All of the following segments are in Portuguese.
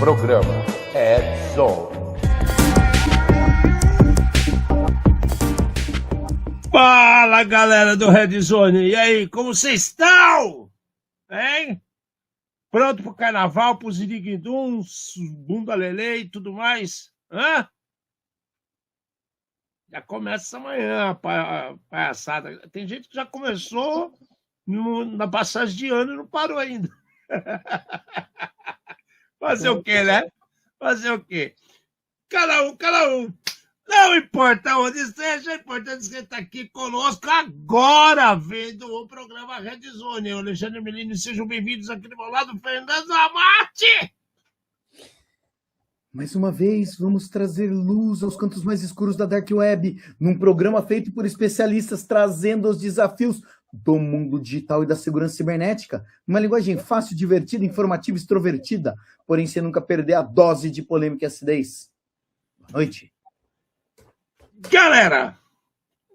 Programa Red Zone. Fala, galera do Red Zone. E aí, como vocês estão? Hein? Pronto pro carnaval, pro ziriguidum, bunda lelê e tudo mais? Hã? Já começa amanhã a palhaçada. Tem gente que já começou na passagem de ano e não parou ainda. Fazer o quê, né? Fazer o quê? Cada um. Não importa onde esteja, é importante que você está aqui conosco agora, vendo o programa Red Zone. Eu, Alexandre Melini, sejam bem-vindos aqui do meu lado, Fernando Amati. Mais uma vez, vamos trazer luz aos cantos mais escuros da Dark Web, num programa feito por especialistas trazendo os desafios do mundo digital e da segurança cibernética, numa linguagem fácil, divertida, informativa, extrovertida, porém sem nunca perder a dose de polêmica e acidez. Boa noite. Galera,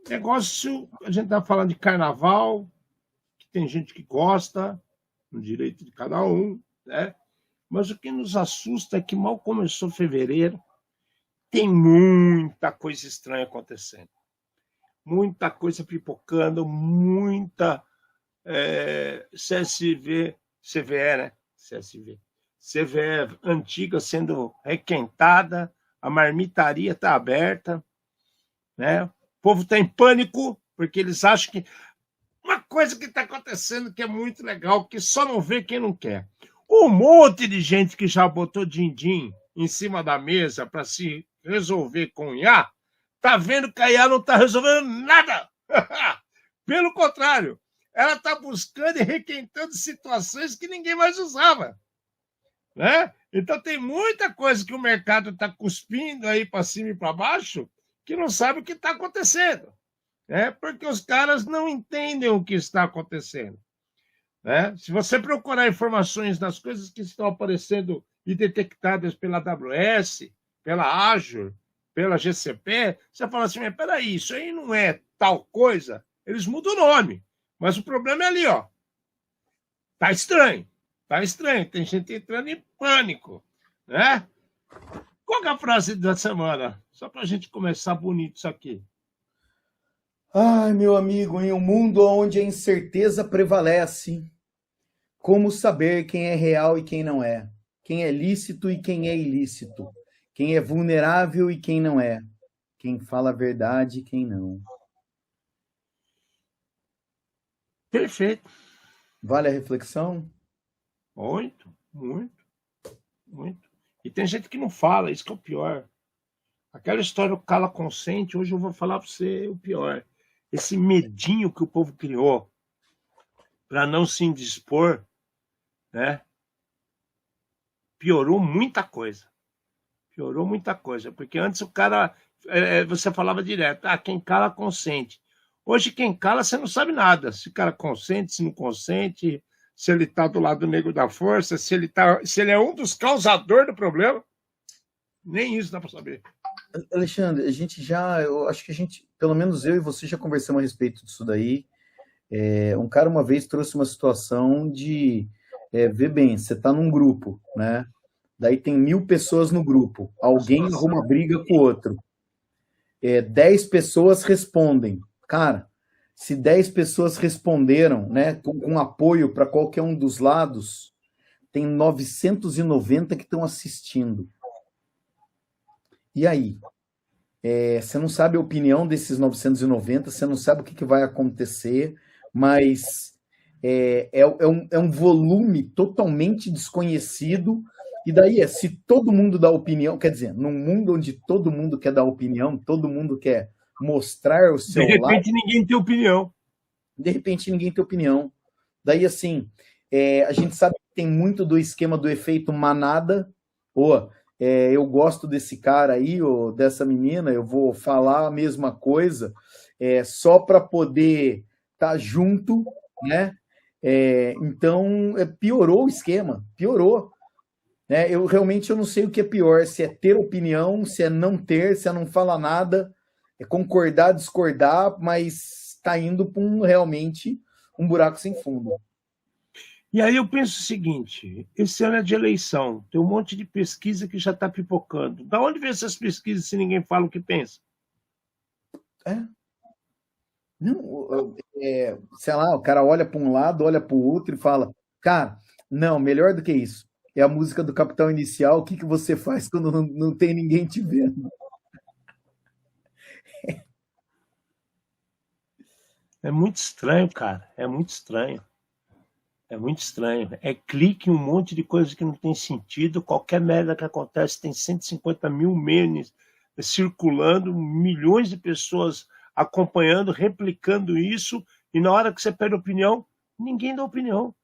negócio, a gente tá falando de carnaval, que tem gente que gosta, no direito de cada um, né? Mas o que nos assusta é que mal começou fevereiro, tem muita coisa estranha acontecendo. Muita coisa pipocando, muita CVE, né? CVE antiga sendo requentada, a marmitaria está aberta, né? O povo está em pânico, porque eles acham que uma coisa que está acontecendo que é muito legal, que só não vê quem não quer. Um monte de gente que já botou din-din em cima da mesa para se resolver com IA, tá vendo que a IA não está resolvendo nada. Pelo contrário, ela está buscando e requentando situações que ninguém mais usava, né? Então tem muita coisa que o mercado está cuspindo aí para cima e para baixo que não sabe o que está acontecendo, né? Porque os caras não entendem o que está acontecendo, né? Se você procurar informações das coisas que estão aparecendo e detectadas pela AWS, pela Azure, pela GCP, você fala assim, mas peraí, isso aí não é tal coisa? Eles mudam o nome, mas o problema é ali, ó. Tá estranho, tem gente entrando em pânico, né? Qual que é a frase da semana? Só para a gente começar bonito isso aqui. Ai, meu amigo, em um mundo onde a incerteza prevalece, como saber quem é real e quem não é? Quem é lícito e quem é ilícito? Quem é vulnerável e quem não é? Quem fala a verdade e quem não? Perfeito. Vale a reflexão? Muito. E tem gente que não fala, isso que é o pior. Aquela história do cala consente, hoje eu vou falar para você o pior. Esse medinho que o povo criou para não se indispor, né? Piorou muita coisa, porque antes o cara, você falava direto, quem cala consente. Hoje quem cala você não sabe nada, se o cara consente, se não consente, se ele está do lado negro da força, se ele é um dos causadores do problema, nem isso dá para saber. Alexandre, eu acho que a gente, pelo menos eu e você já conversamos a respeito disso daí. Um cara uma vez trouxe uma situação de, vê bem, você está num grupo, né? Daí tem 1000 pessoas no grupo, alguém arruma briga com o outro. 10 pessoas respondem. Cara, se 10 pessoas responderam, né, com apoio para qualquer um dos lados, tem 990 que estão assistindo. E aí? Você não sabe a opinião desses 990, você não sabe o que vai acontecer, mas é um volume totalmente desconhecido. E daí se todo mundo dá opinião, quer dizer, num mundo onde todo mundo quer dar opinião, todo mundo quer mostrar o seu lado. De repente ninguém tem opinião. De repente ninguém tem opinião. Daí, assim, a gente sabe que tem muito do esquema do efeito manada. Eu gosto desse cara aí, ou dessa menina, eu vou falar a mesma coisa, só para poder estar junto, né? Então, piorou o esquema, piorou. Eu realmente não sei o que é pior, se é ter opinião, se é não ter, se é não falar nada, é concordar, discordar, mas está indo para realmente um buraco sem fundo. E aí eu penso o seguinte, esse ano é de eleição, tem um monte de pesquisa que já está pipocando. Da onde vem essas pesquisas se ninguém fala o que pensa? Não, sei lá, o cara olha para um lado, olha para o outro e fala, cara, não, melhor do que isso. É a música do Capital Inicial, o que que você faz quando não tem ninguém te vendo? É muito estranho, cara, é muito estranho. É muito estranho. É clique em um monte de coisa que não tem sentido. Qualquer merda que acontece tem 150 mil memes circulando, milhões de pessoas acompanhando, replicando isso, e na hora que você pede opinião, ninguém dá opinião.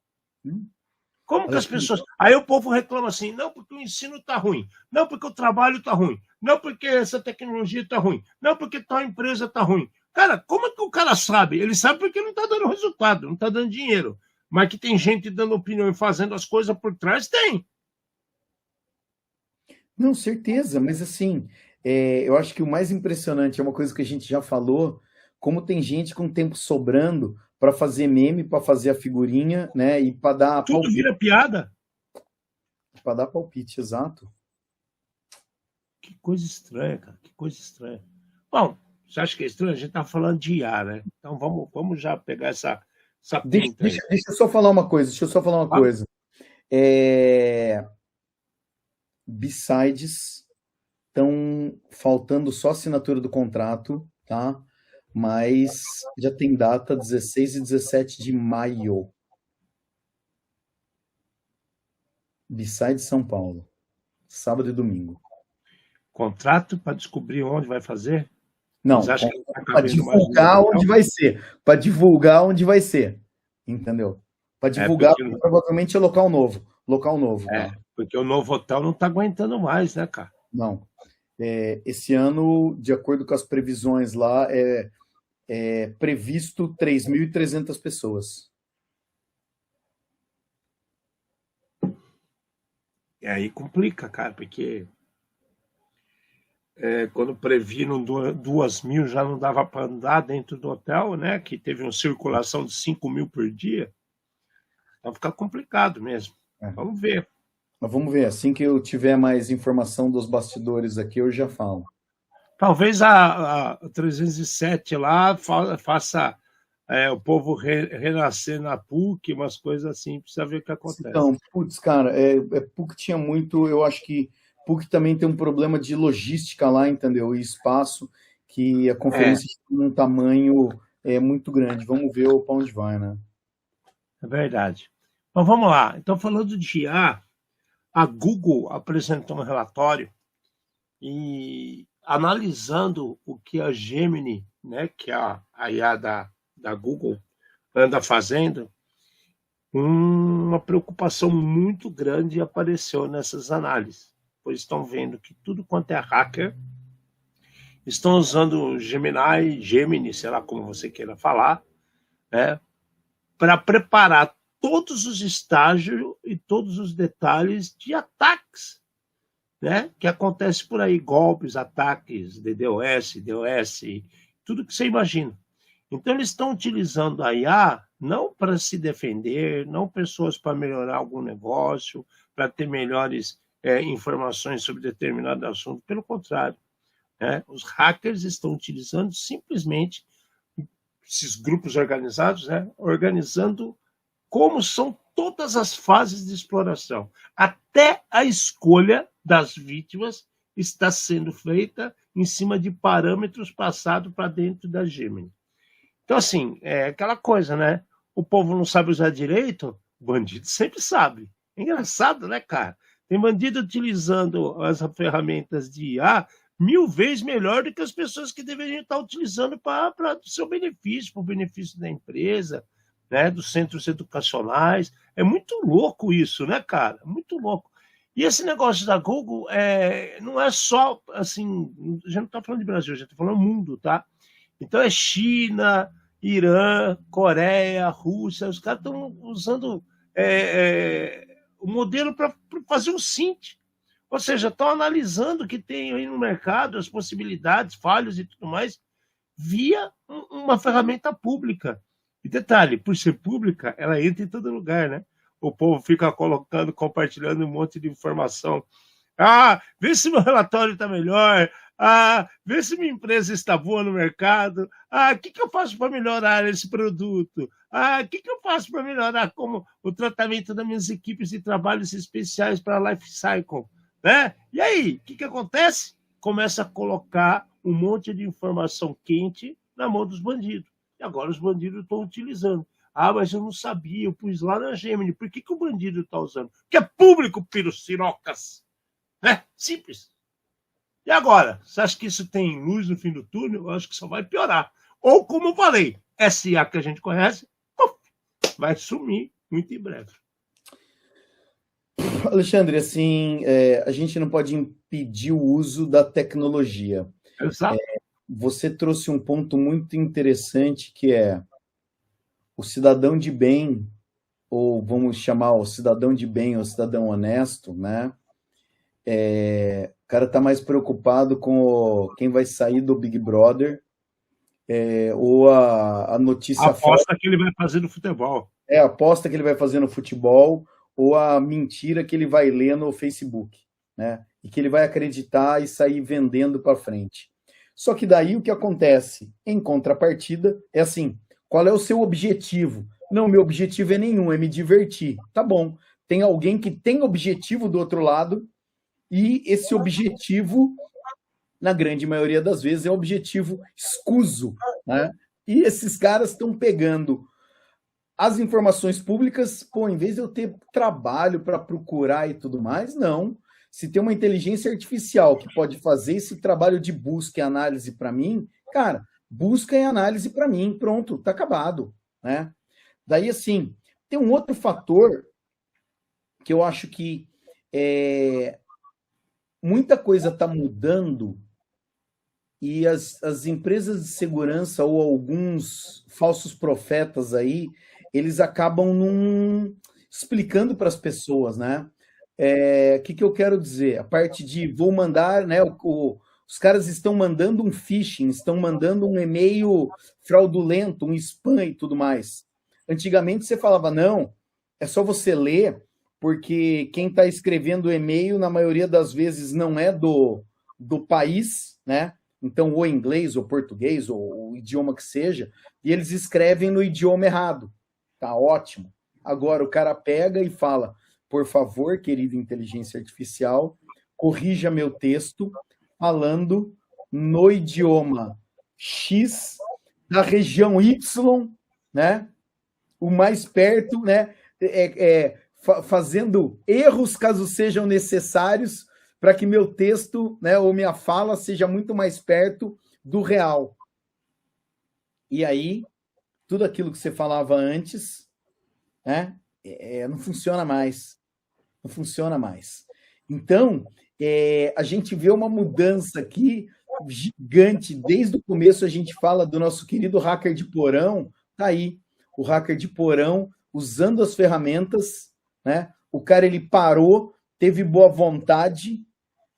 Como que as pessoas... Aí o povo reclama assim, não porque o ensino está ruim, não porque o trabalho está ruim, não porque essa tecnologia está ruim, não porque tal empresa está ruim. Cara, como é que o cara sabe? Ele sabe porque não está dando resultado, não está dando dinheiro. Mas que tem gente dando opinião e fazendo as coisas por trás, tem. Não, certeza, mas assim, eu acho que o mais impressionante é uma coisa que a gente já falou, como tem gente com tempo sobrando para fazer meme, para fazer a figurinha, né, e para dar Tudo palpite. vira piada. Para dar palpite, exato. Que coisa estranha, cara, que coisa estranha. Bom, você acha que é estranho? A gente tá falando de IA, né? Então vamos já pegar essa pinta aí. Deixa eu só falar uma coisa, Besides, estão faltando só assinatura do contrato, tá? Mas já tem data 16 e 17 de maio. Besides São Paulo. Sábado e domingo. Contrato para descobrir onde vai fazer? Não, Vocês acham que tá para cabendo mais divulgar dinheiro? onde vai ser. Para divulgar onde vai ser. Entendeu? Para divulgar, porque- provavelmente é local novo. Local novo, É, tá? porque o novo hotel não tá aguentando mais, né, cara? Não. Esse ano, de acordo com as previsões lá, é previsto 3.300 pessoas. E aí complica, cara, porque quando previram 2.000 já não dava para andar dentro do hotel, né? Que teve uma circulação de 5.000 por dia. Então fica complicado mesmo. Vamos ver. Mas vamos ver, assim que eu tiver mais informação dos bastidores aqui, eu já falo. Talvez a 307 lá faça o povo renascer na PUC, umas coisas assim, precisa ver o que acontece. Então, putz, cara, PUC tinha muito, eu acho que PUC também tem um problema de logística lá, entendeu? E espaço, que a conferência tem um tamanho muito grande. Vamos ver para onde vai, né? É verdade. Então vamos lá. Então, falando de IA, a Google apresentou um relatório e analisando o que a Gemini, né, que é a IA da Google, anda fazendo, uma preocupação muito grande apareceu nessas análises, pois estão vendo que tudo quanto é hacker estão usando Gemini, sei lá como você queira falar, né, para preparar todos os estágios e todos os detalhes de ataques, né, que acontece por aí, golpes, ataques, DDoS, DOS, tudo que você imagina. Então, eles estão utilizando a IA não para se defender, não pessoas para melhorar algum negócio, para ter melhores informações sobre determinado assunto, pelo contrário. Né? Os hackers estão utilizando simplesmente esses grupos organizados, né? Organizando como são todas as fases de exploração. Até a escolha das vítimas está sendo feita em cima de parâmetros passados para dentro da Gemini. Então, assim, é aquela coisa, né? O povo não sabe usar direito, o bandido sempre sabe. É engraçado, né, cara? Tem bandido utilizando as ferramentas de IA 1000 vezes melhor do que as pessoas que deveriam estar utilizando para o seu benefício, para o benefício da empresa, né, dos centros educacionais. É muito louco isso, né, cara? Muito louco. E esse negócio da Google não é só, assim, a gente não está falando de Brasil, a gente está falando mundo, tá? Então é China, Irã, Coreia, Rússia, os caras estão usando o modelo para fazer um synth. Ou seja, estão analisando o que tem aí no mercado, as possibilidades, falhas e tudo mais, via uma ferramenta pública. E detalhe, por ser pública, ela entra em todo lugar, né? o povo fica colocando, compartilhando um monte de informação. Vê se meu relatório está melhor. Vê se minha empresa está boa no mercado. O que eu faço para melhorar esse produto? O que eu faço para melhorar como o tratamento das minhas equipes de trabalhos especiais para a Life Cycle? Né? E aí, o que acontece? Começa a colocar um monte de informação quente na mão dos bandidos. E agora os bandidos estão utilizando. Mas eu não sabia, eu pus lá na Gemini. Por que o bandido está usando? Porque é público, pirocirocas. Né? Simples. E agora? Você acha que isso tem luz no fim do túnel? Eu acho que só vai piorar. Ou, como eu falei, SA que a gente conhece, vai sumir muito em breve. Alexandre, assim, a gente não pode impedir o uso da tecnologia. Exato. Você trouxe um ponto muito interessante, que é o cidadão de bem, ou vamos chamar o cidadão de bem, ou cidadão honesto, né? O cara está mais preocupado com quem vai sair do Big Brother, ou a notícia... A aposta que ele vai fazer no futebol. A aposta que ele vai fazer no futebol, ou a mentira que ele vai ler no Facebook, né? E que ele vai acreditar e sair vendendo para frente. Só que daí o que acontece, em contrapartida, é assim, qual é o seu objetivo? Não, meu objetivo é nenhum, é me divertir. Tá bom, tem alguém que tem objetivo do outro lado, e esse objetivo, na grande maioria das vezes, é um objetivo escuso, né? E esses caras estão pegando as informações públicas, em vez de eu ter trabalho para procurar e tudo mais, não. Se tem uma inteligência artificial que pode fazer esse trabalho de busca e análise para mim, cara, busca e análise para mim, pronto, tá acabado, né? Daí, assim, tem um outro fator que eu acho que muita coisa está mudando e as empresas de segurança ou alguns falsos profetas aí, eles acabam não explicando para as pessoas, né? O que eu quero dizer? A parte de vou mandar, né? Os caras estão mandando um phishing, estão mandando um e-mail fraudulento, um spam e tudo mais. Antigamente você falava, não, é só você ler, porque quem está escrevendo o e-mail, na maioria das vezes, não é do país, né? Então, ou inglês, ou português, ou o idioma que seja, e eles escrevem no idioma errado. Tá ótimo. Agora o cara pega e fala, por favor, querida inteligência artificial, corrija meu texto falando no idioma X da região Y, né? O mais perto, né? Fazendo erros caso sejam necessários para que meu texto, né, ou minha fala seja muito mais perto do real. E aí, tudo aquilo que você falava antes, né, não funciona mais. Não funciona mais. Então, a gente vê uma mudança aqui gigante. Desde o começo a gente fala do nosso querido hacker de porão, tá aí, o hacker de porão usando as ferramentas, né? O cara, ele parou, teve boa vontade,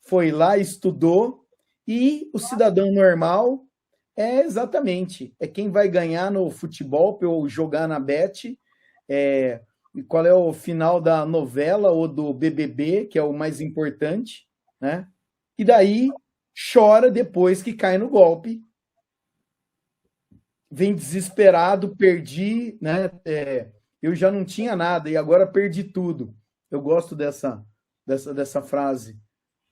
foi lá, estudou, e o cidadão normal exatamente, quem vai ganhar no futebol ou jogar na bet, qual é o final da novela ou do BBB, que é o mais importante, né? E daí chora depois que cai no golpe, vem desesperado, perdi, né? Eu já não tinha nada e agora perdi tudo. Eu gosto dessa frase,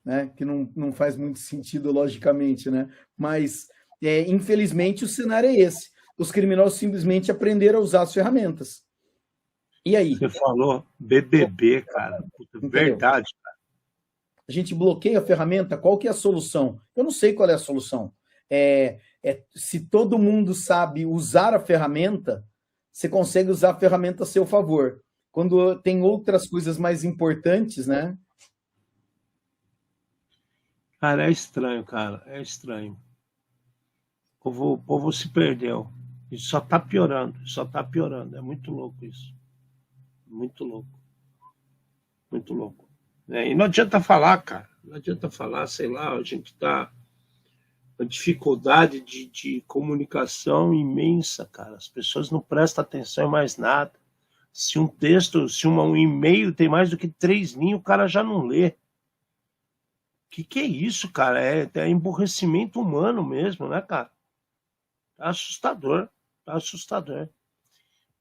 né? Que não faz muito sentido logicamente, né? Mas, infelizmente, o cenário é esse. Os criminosos simplesmente aprenderam a usar as ferramentas. E aí? Você falou BBB, cara. Puta, verdade, cara. A gente bloqueia a ferramenta, qual que é a solução? Eu não sei qual é a solução. Se todo mundo sabe usar a ferramenta, você consegue usar a ferramenta a seu favor. Quando tem outras coisas mais importantes, né? Cara, é estranho, cara. É estranho. O povo se perdeu. Isso só tá piorando. Só tá piorando. É muito louco isso. Muito louco. Muito louco. E não adianta falar, cara. Não adianta falar, sei lá, a gente tá uma dificuldade de comunicação imensa, cara. As pessoas não prestam atenção em mais nada. Se um texto, se um e-mail tem mais do que 3 linhas, o cara já não lê. Que é isso, cara? É emburrecimento humano mesmo, né, cara? Tá assustador. Tá assustador.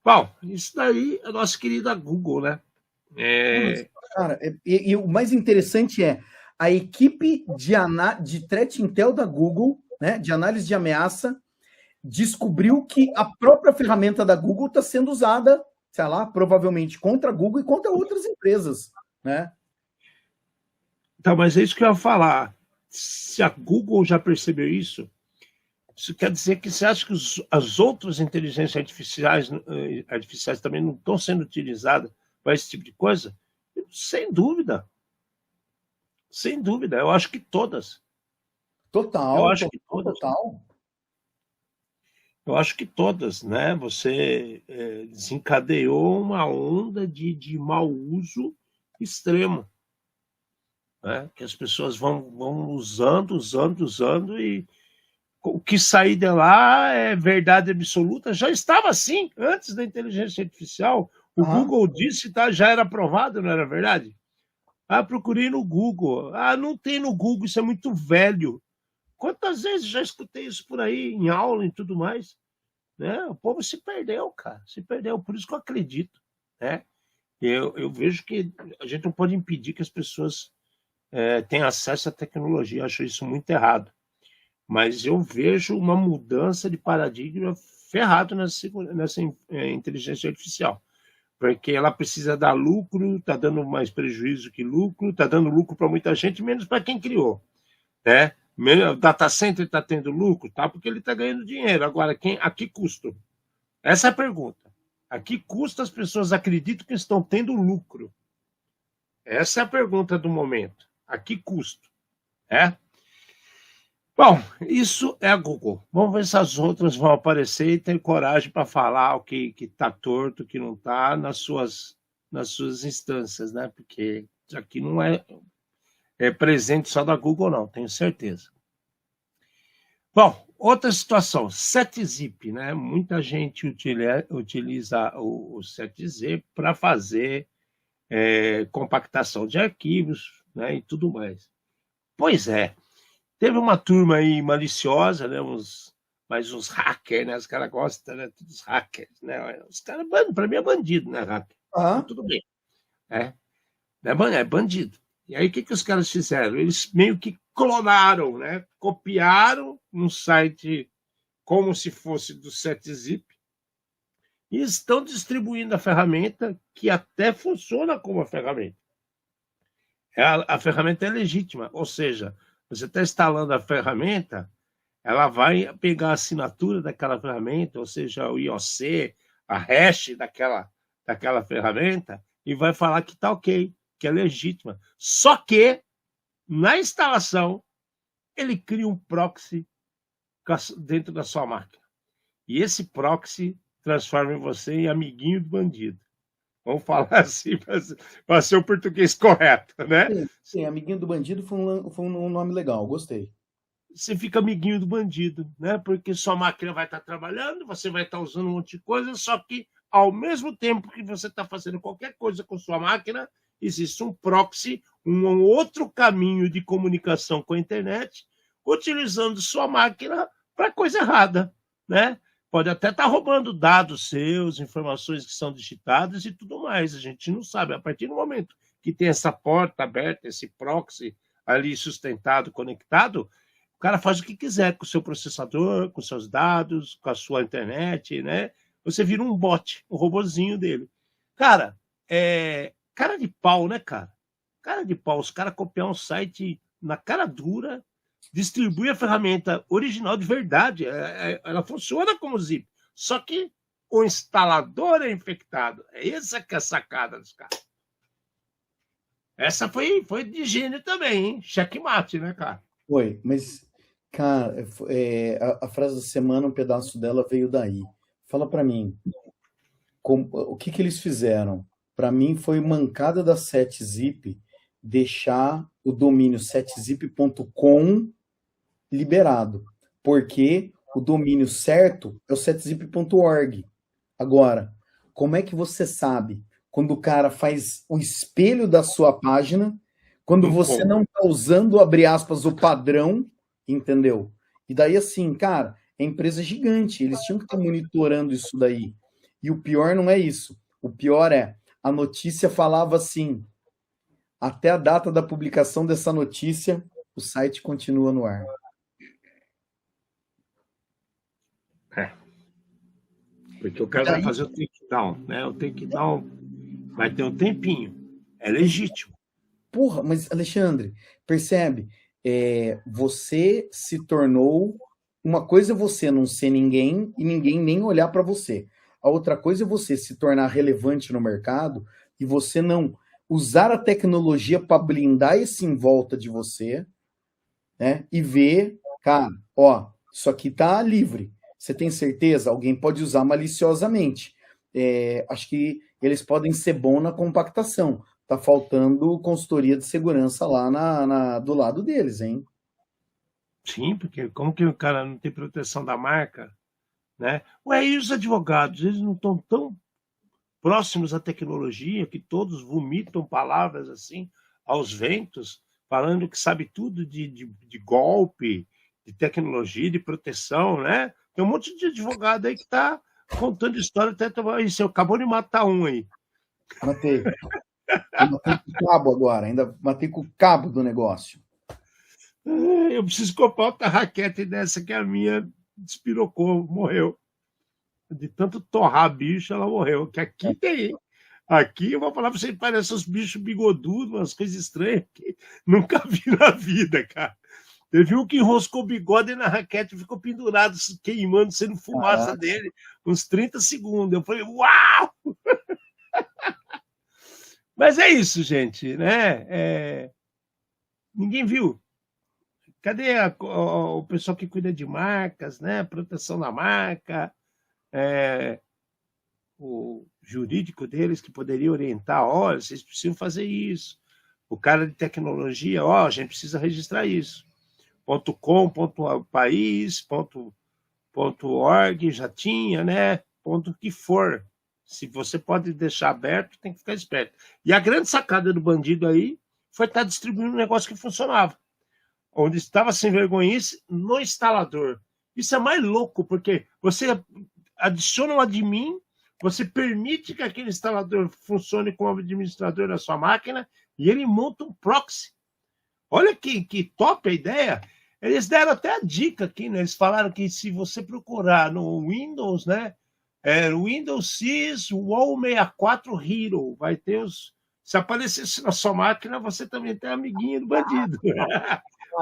Bom, isso daí é a nossa querida Google, né? Cara, e o mais interessante é a equipe de threat intel da Google, né, de análise de ameaça, descobriu que a própria ferramenta da Google está sendo usada, sei lá, provavelmente contra a Google e contra outras empresas, né? Então, mas é isso que eu ia falar. Se a Google já percebeu isso quer dizer que você acha que as outras inteligências artificiais também não estão sendo utilizadas para esse tipo de coisa? Sem dúvida. Sem dúvida. Eu acho que todas. Total. Eu acho que todas. Total. Eu acho que todas, né? Você desencadeou uma onda de mau uso extremo, né? Que as pessoas vão usando e o que sair de lá é verdade absoluta. Já estava assim antes da inteligência artificial. O Google disse, tá, já era aprovado, não era verdade? Procurei no Google. Não tem no Google, isso é muito velho. Quantas vezes já escutei isso por aí, em aula e tudo mais? Né? O povo se perdeu, cara. Se perdeu. Por isso que eu acredito. Né? Eu vejo que a gente não pode impedir que as pessoas tenham acesso à tecnologia. Eu acho isso muito errado. Mas eu vejo uma mudança de paradigma ferrado nessa inteligência artificial. Porque ela precisa dar lucro, está dando mais prejuízo que lucro, está dando lucro para muita gente, menos para quem criou. Né? O data center está tendo lucro, tá? Porque ele está ganhando dinheiro. Agora, a que custo? Essa é a pergunta. A que custo as pessoas acreditam que estão tendo lucro? Essa é a pergunta do momento. A que custo? Bom, isso é a Google. Vamos ver se as outras vão aparecer e ter coragem para falar o que está torto, o que não está, nas suas instâncias, né? Porque isso aqui não é presente só da Google, não, tenho certeza. Bom, outra situação, 7-zip, né? Muita gente utiliza o 7-zip para fazer compactação de arquivos, né? E tudo mais. Pois é. Teve uma turma aí maliciosa, né? Uns hackers, né? Os caras gostam, né? Todos hackers, né? Os caras, para mim é bandido, né, hacker? Então, tudo bem. É bandido. E aí, o que os caras fizeram? Eles meio que clonaram, né? Copiaram um site como se fosse do 7-zip e estão distribuindo a ferramenta que até funciona como a ferramenta. A ferramenta é legítima, ou seja, você está instalando a ferramenta, ela vai pegar a assinatura daquela ferramenta, ou seja, o IOC, a hash daquela ferramenta, e vai falar que está ok, que é legítima. Só que, na instalação, ele cria um proxy dentro da sua máquina. E esse proxy transforma você em amiguinho do bandido. Vamos falar assim para ser o português correto, né? Sim, amiguinho do bandido foi um nome legal, gostei. Você fica amiguinho do bandido, né? Porque sua máquina vai estar trabalhando, você vai estar usando um monte de coisa, só que ao mesmo tempo que você está fazendo qualquer coisa com sua máquina, existe um proxy, um outro caminho de comunicação com a internet, utilizando sua máquina para coisa errada, né? Pode até estar roubando dados seus, informações que são digitadas e tudo mais. A gente não sabe. A partir do momento que tem essa porta aberta, esse proxy ali sustentado, conectado, o cara faz o que quiser com o seu processador, com seus dados, com a sua internet, né? Você vira um bot, um robozinho dele. Cara, cara de pau, né, cara? Cara de pau. Os caras copiam um site na cara dura, distribui a ferramenta original de verdade, ela funciona como zip, só que o instalador é infectado. Essa que é a sacada dos caras. Essa foi de gênio também, hein? Checkmate, né, cara? Foi, mas, cara, a frase da semana, um pedaço dela veio daí. Fala para mim, o que eles fizeram? Para mim foi mancada da 7-zip deixar o domínio 7zip.com liberado, porque o domínio certo é o 7zip.org. Agora, como é que você sabe quando o cara faz o espelho da sua página, quando você não está usando, abre aspas, o padrão, entendeu? E daí, assim, cara, é empresa gigante, eles tinham que estar monitorando isso daí. E o pior não é isso. O pior é, a notícia falava assim, até a data da publicação dessa notícia, o site continua no ar. Porque o cara vai fazer o takedown, né? O takedown vai ter um tempinho. É legítimo. Porra, mas Alexandre, percebe? Você se tornou... Uma coisa é você não ser ninguém e ninguém nem olhar para você. A outra coisa é você se tornar relevante no mercado e você não usar a tecnologia para blindar esse em volta de você, né? E ver, cara, ó, isso aqui tá livre. Você tem certeza? Alguém pode usar maliciosamente. Acho que eles podem ser bons na compactação. Tá faltando consultoria de segurança lá do lado deles, hein? Sim, porque como que o cara não tem proteção da marca, né? Ué, e os advogados, eles não estão tão próximos à tecnologia que todos vomitam palavras assim aos ventos, falando que sabe tudo de golpe, de tecnologia, de proteção, né? Tem um monte de advogado aí que está contando história, até isso, acabou de matar um aí. Matei. Eu matei com o cabo agora, ainda matei com o cabo do negócio. Eu preciso comprar outra raquete dessa que a minha despirocou, morreu. De tanto torrar bicho, ela morreu. Que aqui tem. Aqui eu vou falar pra você, parece uns bichos bigodudos, umas coisas estranhas que nunca vi na vida, cara. Teve um que enroscou o bigode na raquete e ficou pendurado, queimando, sendo fumaça dele, uns 30 segundos. Eu falei, uau! Mas é isso, gente, né? Ninguém viu. Cadê o pessoal que cuida de marcas, né? Proteção da marca, o jurídico deles que poderia orientar, olha, vocês precisam fazer isso. O cara de tecnologia, ó, a gente precisa registrar isso. .com, .país, .org, já tinha, né? Ponto que for. Se você pode deixar aberto, tem que ficar esperto. E a grande sacada do bandido aí foi estar distribuindo um negócio que funcionava. Onde estava sem vergonhice no instalador. Isso é mais louco, porque você adiciona um admin, você permite que aquele instalador funcione como administrador da sua máquina e ele monta um proxy. Olha que top a ideia. Eles deram até a dica aqui, né? Eles falaram que se você procurar no Windows, né? Windows Sys Wall 64 Hero, vai ter os... Se aparecesse na sua máquina, você também tem amiguinho do bandido.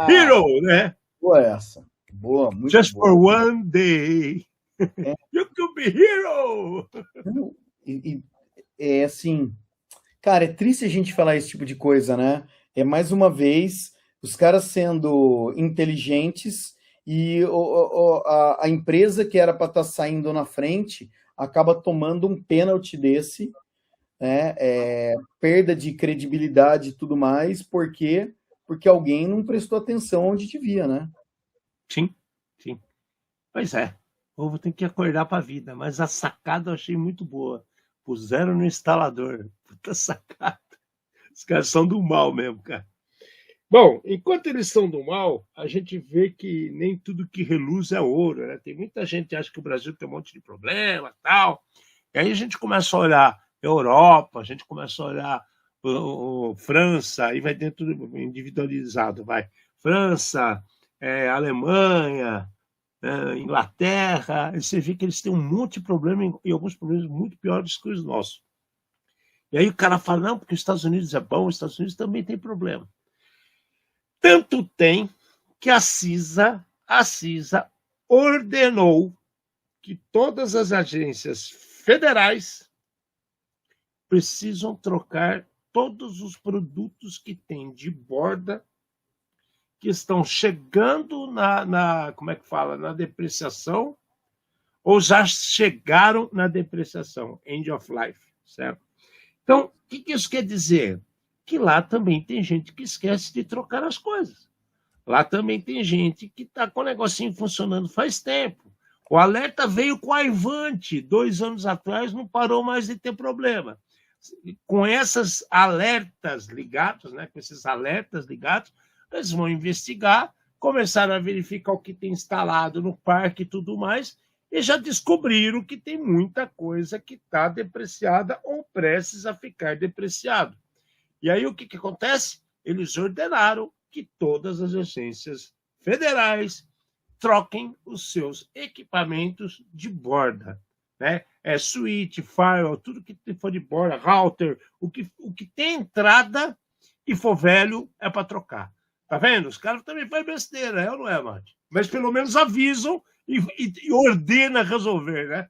Hero, né? Boa essa. Boa, muito Just boa. for one day. You could be hero. É assim, cara, é triste a gente falar esse tipo de coisa, né? É mais uma vez os caras sendo inteligentes e a empresa que era para estar saindo na frente acaba tomando um pênalti desse, né? Perda de credibilidade e tudo mais, porque alguém não prestou atenção onde devia, né? Sim, sim. Pois é, o povo tem que acordar para a vida, mas a sacada eu achei muito boa. Puseram no instalador. Puta sacada. Os caras são do mal mesmo, cara. Bom, enquanto eles são do mal, a gente vê que nem tudo que reluz é ouro, né? Tem muita gente que acha que o Brasil tem um monte de problema e tal. E aí a gente começa a olhar Europa, a gente começa a olhar França, aí vai dentro individualizado, vai. França, Alemanha, Inglaterra, e você vê que eles têm um monte de problema e alguns problemas muito piores que os nossos. E aí o cara fala, não, porque os Estados Unidos é bom, os Estados Unidos também tem problema. Tanto tem que a CISA ordenou que todas as agências federais precisam trocar todos os produtos que tem de borda que estão chegando como é que fala, na depreciação ou já chegaram na depreciação, end of life, certo? Então, o que isso quer dizer? Que lá também tem gente que esquece de trocar as coisas. Lá também tem gente que está com o negocinho funcionando faz tempo. O alerta veio com a Aivante, 2 anos atrás, não parou mais de ter problema. Com esses alertas ligados, né, eles vão investigar, começaram a verificar o que tem instalado no parque e tudo mais, e já descobriram que tem muita coisa que está depreciada ou prestes a ficar depreciado. E aí o que acontece? Eles ordenaram que todas as agências federais troquem os seus equipamentos de borda, né? Switch, firewall, tudo que for de borda, router, o que tem entrada e for velho é para trocar. Tá vendo? Os caras também fazem besteira, é ou não é, Mate? Mas pelo menos avisam e ordena resolver, né?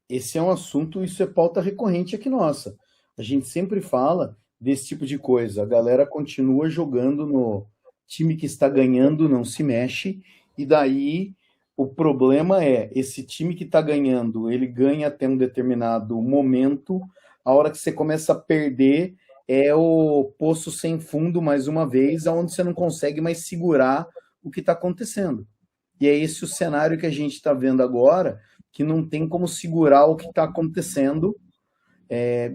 Esse é um assunto, isso é pauta recorrente aqui nossa. A gente sempre fala desse tipo de coisa. A galera continua jogando no time que está ganhando, não se mexe, e daí o problema é, esse time que está ganhando, ele ganha até um determinado momento, a hora que você começa a perder é o poço sem fundo, mais uma vez, onde você não consegue mais segurar o que está acontecendo. E é esse o cenário que a gente está vendo agora, que não tem como segurar o que está acontecendo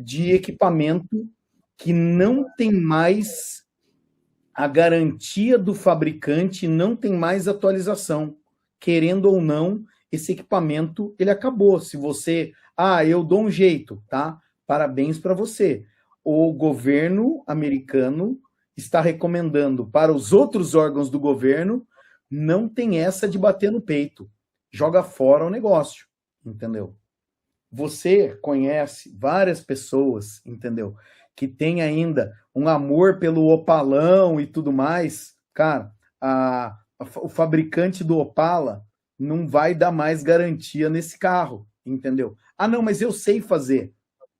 de equipamento que não tem mais a garantia do fabricante, não tem mais atualização. Querendo ou não, esse equipamento, ele acabou. Se você, eu dou um jeito, tá? Parabéns para você. O governo americano está recomendando para os outros órgãos do governo, não tem essa de bater no peito. Joga fora o negócio, entendeu? Você conhece várias pessoas, entendeu? Que tem ainda um amor pelo Opalão e tudo mais. Cara, o fabricante do Opala não vai dar mais garantia nesse carro, entendeu? Não, mas eu sei fazer.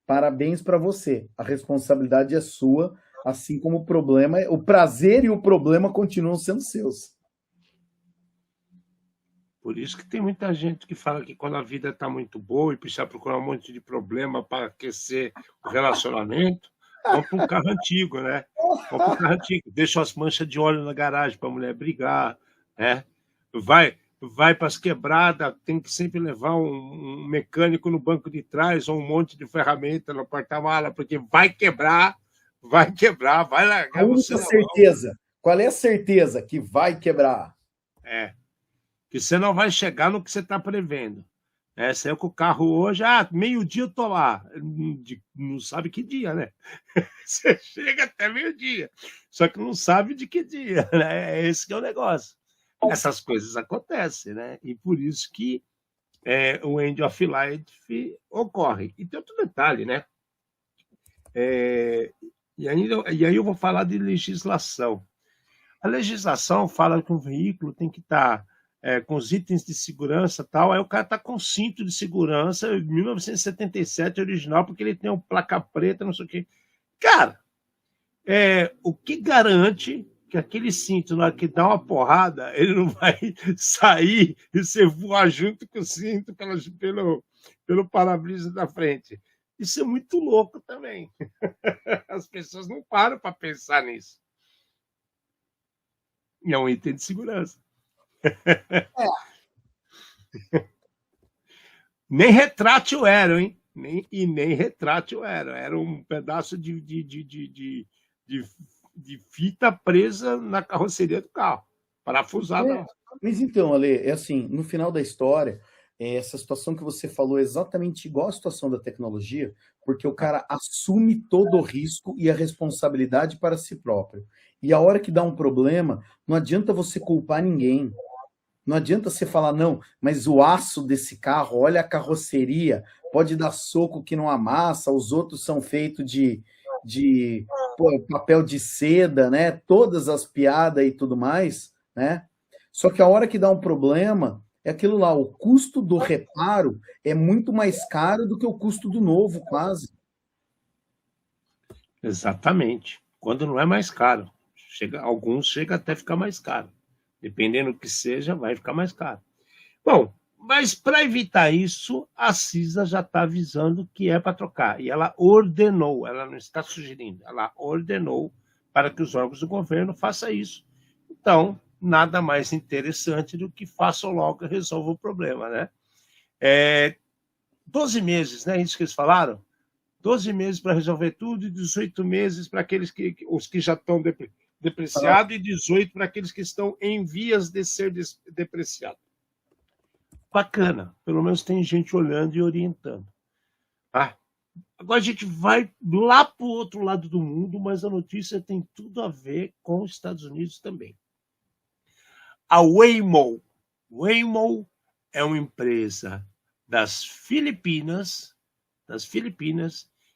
Parabéns para você. A responsabilidade é sua, assim como o problema, o prazer e o problema continuam sendo seus. Por isso que tem muita gente que fala que quando a vida está muito boa e precisa procurar um monte de problema para aquecer o relacionamento, compra um carro antigo, né? Compra um carro antigo, deixa as manchas de óleo na garagem para a mulher brigar, né? Vai para as quebradas, tem que sempre levar um mecânico no banco de trás ou um monte de ferramenta no porta-mala, porque vai quebrar, vai largar você na mão. Certeza. Qual é a certeza que vai quebrar? Que você não vai chegar no que você está prevendo. Saiu com o carro hoje, meio-dia eu tô lá. Não sabe que dia, né? Você chega até meio-dia, só que não sabe de que dia, né? Esse que é o negócio. Essas coisas acontecem, né? E por isso que o end of life ocorre. E tem outro detalhe, né? E aí eu vou falar de legislação. A legislação fala que um veículo tem que estar com os itens de segurança e tal, aí o cara está com cinto de segurança, 1977 original, porque ele tem uma placa preta, não sei o quê. Cara, o que garante que aquele cinto, na hora que dá uma porrada, ele não vai sair e você voar junto com o cinto pelo para-brisa da frente? Isso é muito louco também. As pessoas não param para pensar nisso. E é um item de segurança. Nem retrátil era, hein? Nem retrátil era. Era um pedaço de fita presa na carroceria do carro, parafusada. Mas então, Ale, é assim, no final da história, essa situação que você falou é exatamente igual à situação da tecnologia, porque o cara assume todo o risco e a responsabilidade para si próprio. E a hora que dá um problema, não adianta você culpar ninguém. Não adianta você falar, não, mas o aço desse carro, olha a carroceria, pode dar soco que não amassa, os outros são feitos de papel de seda, né? Todas as piadas e tudo mais, né? Só que a hora que dá um problema, é aquilo lá, o custo do reparo é muito mais caro do que o custo do novo, quase. Exatamente. Quando não é mais caro. Alguns chegam até a ficar mais caro. Dependendo do que seja, vai ficar mais caro. Bom, mas para evitar isso, a CISA já está avisando que é para trocar. E ela ordenou, ela não está sugerindo, ela ordenou para que os órgãos do governo façam isso. Então, nada mais interessante do que façam logo e resolvam o problema, né? 12 meses, né? Isso que eles falaram? 12 meses para resolver tudo e 18 meses para aqueles os que já estão depreciados e 18 para aqueles que estão em vias de ser depreciados. Bacana, pelo menos tem gente olhando e orientando. Tá? Agora a gente vai lá para o outro lado do mundo, mas a notícia tem tudo a ver com os Estados Unidos também. A Waymo é uma empresa das Filipinas,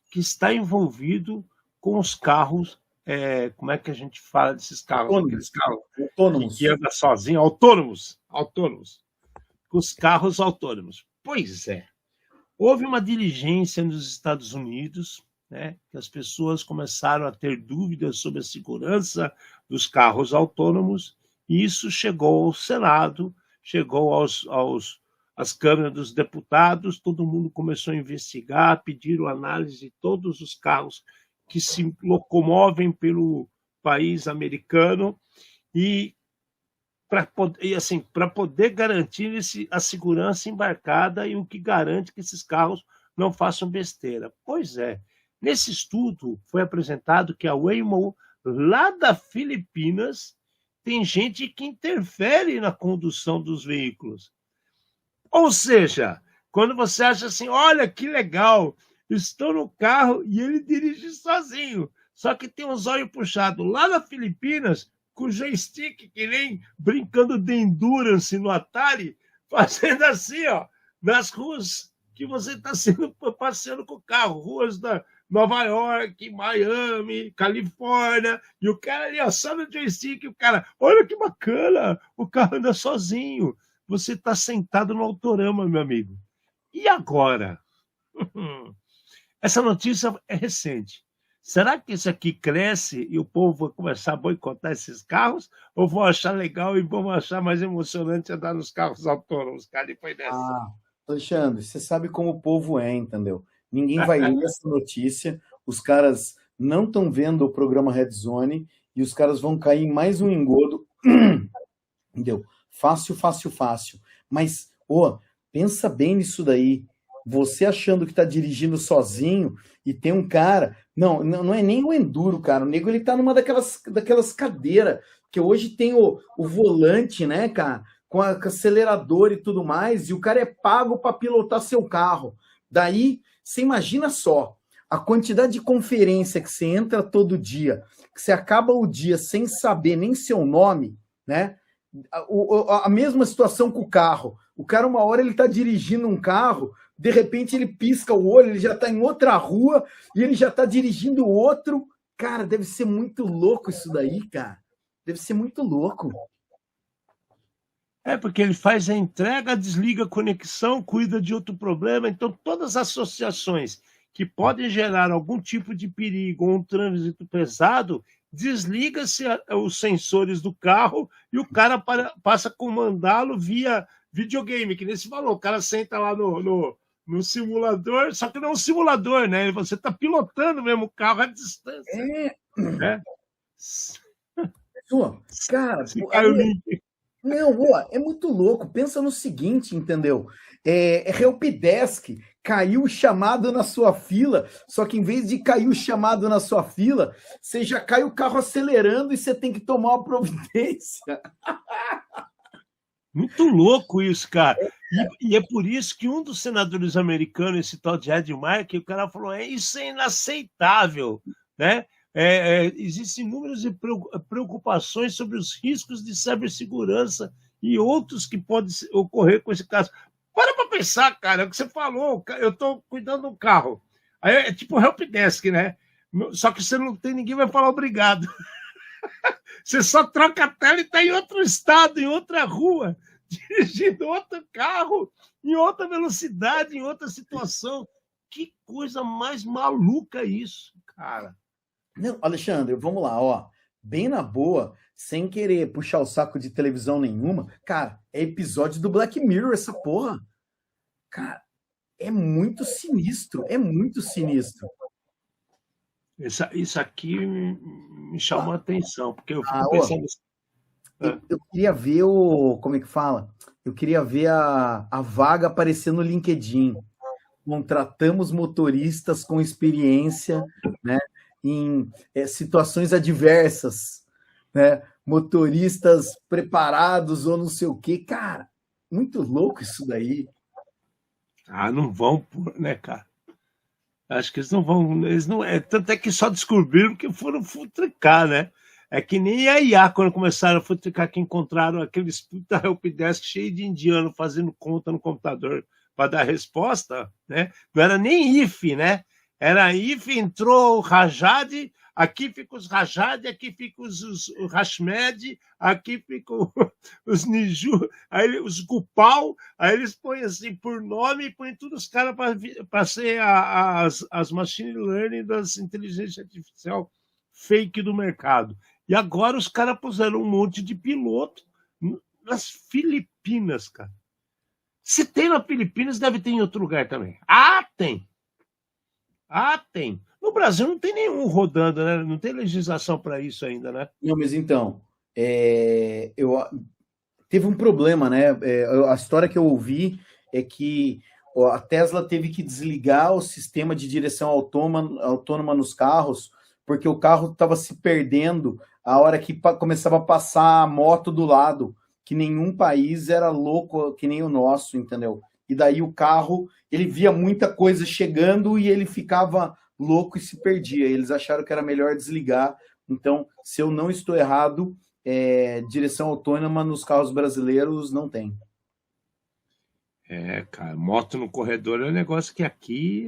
que está envolvido com os carros, como é que a gente fala desses carros? Aqueles carros Autônomos. que andam sozinhos, autônomos. Os carros autônomos. Pois é. Houve uma diligência nos Estados Unidos, né, que as pessoas começaram a ter dúvidas sobre a segurança dos carros autônomos, e isso chegou ao Senado, chegou às câmaras dos deputados, todo mundo começou a investigar, pediram análise de todos os carros que se locomovem pelo país americano, e para poder garantir a segurança embarcada e o que garante que esses carros não façam besteira. Pois é, nesse estudo foi apresentado que a Waymo, lá da Filipinas, tem gente que interfere na condução dos veículos. Ou seja, quando você acha assim, olha que legal, estou no carro e ele dirige sozinho, só que tem os olhos puxados lá na Filipinas, com joystick, que nem brincando de endurance no Atari, fazendo assim, ó, nas ruas que você está passeando com o carro, ruas da Nova York, Miami, Califórnia, e o cara ali, ó, só no joystick, o cara, olha que bacana, o carro anda sozinho, você está sentado no autorama, meu amigo. E agora? Essa notícia é recente. Será que isso aqui cresce e o povo vai começar a boicotar esses carros? Ou vão achar legal e vão achar mais emocionante andar nos carros autônomos? Cara, depois dessa. Alexandre, você sabe como o povo é, entendeu? Ninguém vai ler essa notícia, os caras não estão vendo o programa Red Zone e os caras vão cair em mais um engodo. Entendeu? Fácil. Mas, pensa bem nisso daí. Você achando que está dirigindo sozinho e tem um cara... Não é nem o enduro, cara. O nego, ele tá numa daquelas cadeiras que hoje tem o volante, né, cara? Com acelerador e tudo mais, e o cara é pago para pilotar seu carro. Daí, você imagina só, a quantidade de conferência que você entra todo dia, que você acaba o dia sem saber nem seu nome, né? A mesma situação com o carro. O cara, uma hora, ele tá dirigindo um carro, de repente ele pisca o olho, ele já está em outra rua e ele já está dirigindo outro. Cara, deve ser muito louco isso daí, cara. Deve ser muito louco. Porque ele faz a entrega, desliga a conexão, cuida de outro problema. Então, todas as associações que podem gerar algum tipo de perigo ou um trânsito pesado, desliga-se os sensores do carro e o cara passa a comandá-lo via videogame, que nem se falou. O cara senta lá no simulador, só que não é um simulador, né? Você está pilotando mesmo o carro à distância. Cara, é muito louco. Pensa no seguinte, entendeu? Helpdesk, caiu o chamado na sua fila, só que em vez de cair o chamado na sua fila, você já cai o carro acelerando e você tem que tomar uma providência. Muito louco isso, cara. E é por isso que um dos senadores americanos, esse tal de Ed Markey, o cara falou, isso é inaceitável, né? Existem inúmeras preocupações sobre os riscos de cibersegurança e outros que podem ocorrer com esse caso. Para pensar, cara, é o que você falou, eu estou cuidando do carro. Aí é tipo helpdesk, né? Só que você não tem, ninguém vai falar obrigado. Você só troca a tela e está em outro estado, em outra rua, dirigindo outro carro, em outra velocidade, em outra situação. Que coisa mais maluca isso, cara. Não, Alexandre, vamos lá, bem na boa, sem querer puxar o saco de televisão nenhuma, cara, é episódio do Black Mirror essa porra. Cara, é muito sinistro. Isso aqui me chamou a atenção, porque eu fico pensando assim, Eu queria ver como é que fala? Eu queria ver a vaga aparecer no LinkedIn. Contratamos motoristas com experiência, né, em situações adversas, né? Motoristas preparados ou não sei o quê. Cara, muito louco isso daí. Ah, não vão, né, cara? Acho que eles não vão. Eles não, tanto é que só descobriram que foram futricar, né? É que nem a IA, quando começaram a futricar, que encontraram aqueles puta helpdesk cheio de indiano fazendo conta no computador para dar resposta, né? Não era nem if, né? Era if, entrou o Rajad, aqui fica os Rajad, aqui fica os Hashmed, aqui fica os Niju, aí os Gupal, aí eles põem assim por nome e põem todos os caras para ser as machine learning das inteligência artificial fake do mercado. E agora os caras puseram um monte de piloto nas Filipinas, cara. Se tem na Filipinas, deve ter em outro lugar também. Ah, tem. Ah, tem. No Brasil não tem nenhum rodando, né? Não tem legislação para isso ainda, né? Não, mas então, teve um problema, né? A história que eu ouvi é que a Tesla teve que desligar o sistema de direção autônoma nos carros, porque o carro estava se perdendo a hora que começava a passar a moto do lado, que nenhum país era louco que nem o nosso, entendeu? E daí o carro, ele via muita coisa chegando e ele ficava louco e se perdia. Eles acharam que era melhor desligar. Então, se eu não estou errado, direção autônoma nos carros brasileiros não tem. Cara, moto no corredor é um negócio que aqui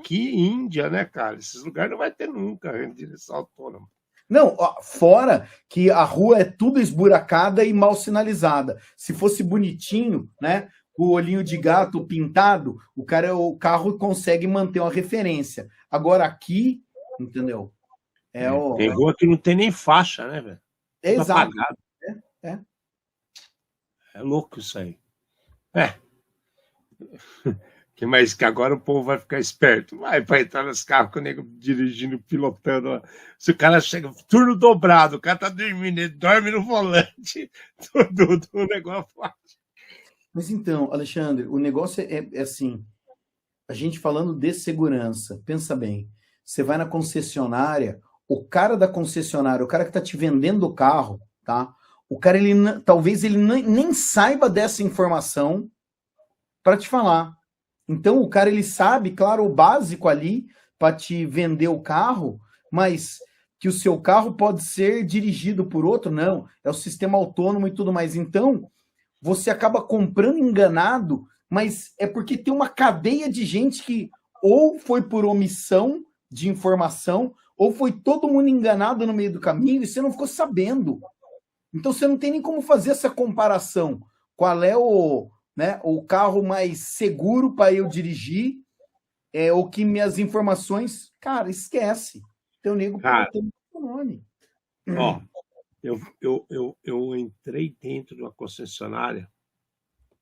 Índia, né, cara? Esses lugares não vai ter nunca direção autônoma. Não, fora que a rua é tudo esburacada e mal sinalizada. Se fosse bonitinho, né, o olhinho de gato pintado, o carro consegue manter uma referência. Agora aqui, entendeu? Tem rua que não tem nem faixa, né, velho? Exato. É louco isso aí. Mas que agora o povo vai ficar esperto. Vai entrar nos carros com o nego dirigindo, pilotando. Se o cara chega, turno dobrado, o cara tá dormindo, ele dorme no volante do negócio. Mas então, Alexandre, o negócio é assim, a gente falando de segurança, pensa bem, você vai na concessionária, o cara da concessionária, o cara que tá te vendendo o carro, tá? O cara, talvez ele nem saiba dessa informação para te falar. Então, o cara, ele sabe, claro, o básico ali para te vender o carro, mas que o seu carro pode ser dirigido por outro, não. É o sistema autônomo e tudo mais. Então, você acaba comprando enganado, mas é porque tem uma cadeia de gente que ou foi por omissão de informação, ou foi todo mundo enganado no meio do caminho e você não ficou sabendo. Então, você não tem nem como fazer essa comparação. Qual é o carro mais seguro para eu dirigir, ou que minhas informações... Cara, esquece. Teu nego pode ter o nome. Ó, eu entrei dentro de uma concessionária,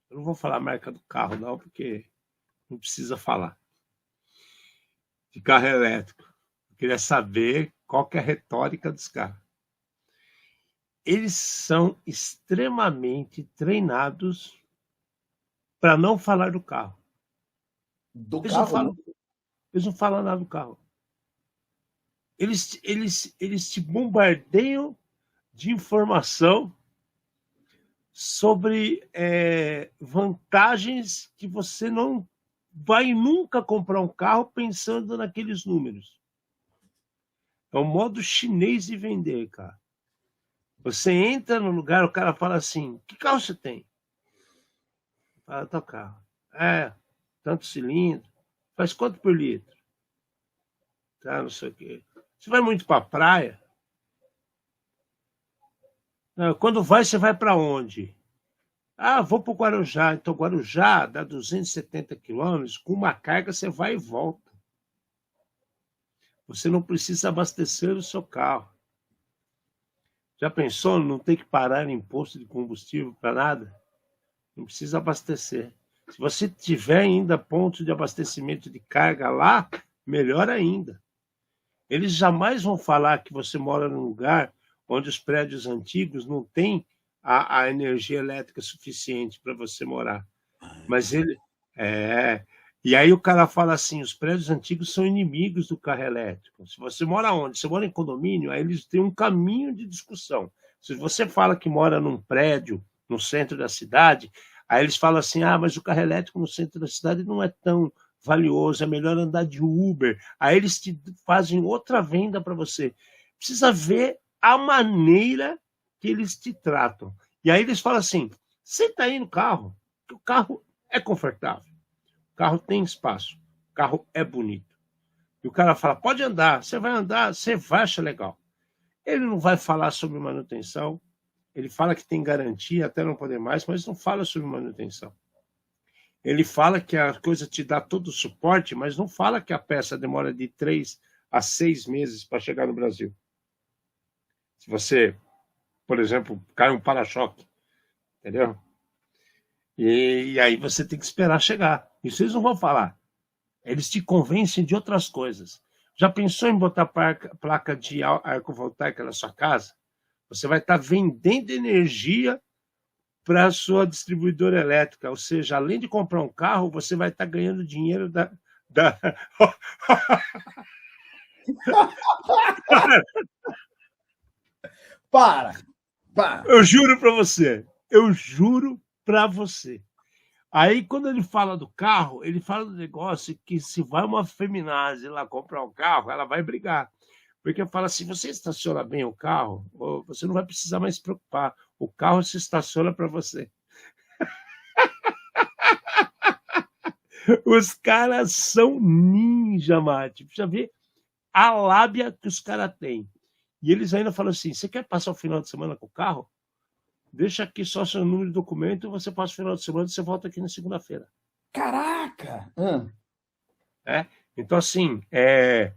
eu não vou falar a marca do carro não, porque não precisa falar, de carro elétrico. Eu queria saber qual que é a retórica dos carros. Eles são extremamente treinados para não falar do carro. Eles não falam nada do carro. Eles te bombardeiam de informação sobre vantagens que você não vai nunca comprar um carro pensando naqueles números. É o modo chinês de vender, cara. Você entra no lugar, o cara fala assim, que carro você tem? Fala, teu carro. Tanto cilindro. Faz quanto por litro? Tá, não sei o quê. Você vai muito para a praia? Quando vai, você vai para onde? Vou para o Guarujá. Então, Guarujá dá 270 quilômetros. Com uma carga, você vai e volta. Você não precisa abastecer o seu carro. Já pensou em não ter que parar em posto de combustível para nada? Não precisa abastecer. Se você tiver ainda ponto de abastecimento de carga lá, melhor ainda. Eles jamais vão falar que você mora num lugar onde os prédios antigos não têm a energia elétrica suficiente para você morar. Mas ele... E aí o cara fala assim, os prédios antigos são inimigos do carro elétrico. Se você mora onde? Você mora em condomínio, aí eles têm um caminho de discussão. Se você fala que mora num prédio, no centro da cidade, aí eles falam assim, mas o carro elétrico no centro da cidade não é tão valioso, é melhor andar de Uber. Aí eles te fazem outra venda para você. Precisa ver a maneira que eles te tratam. E aí eles falam assim, senta aí no carro, que o carro é confortável. O carro tem espaço, o carro é bonito. E o cara fala, pode andar, você vai achar legal. Ele não vai falar sobre manutenção, ele fala que tem garantia até não poder mais, mas não fala sobre manutenção. Ele fala que a coisa te dá todo o suporte, mas não fala que a peça demora de 3 a 6 meses para chegar no Brasil. Se você, por exemplo, cai um para-choque, entendeu? E aí você tem que esperar chegar. Isso eles não vão falar. Eles te convencem de outras coisas. Já pensou em botar placa de arco-voltaica na sua casa? Você vai estar vendendo energia para a sua distribuidora elétrica. Ou seja, além de comprar um carro, você vai estar ganhando dinheiro da... Para! Eu juro para você. Eu juro para você. Aí, quando ele fala do carro, ele fala do negócio que se vai uma feminazi lá comprar um carro, ela vai brigar. Porque fala assim, você estaciona bem o carro, você não vai precisar mais se preocupar. O carro se estaciona para você. Os caras são ninja, mate. Precisa ver a lábia que os caras têm. E eles ainda falam assim, você quer passar o final de semana com o carro? Deixa aqui só seu número de documento, você passa o final de semana e você volta aqui na segunda-feira. Caraca! Então, assim, é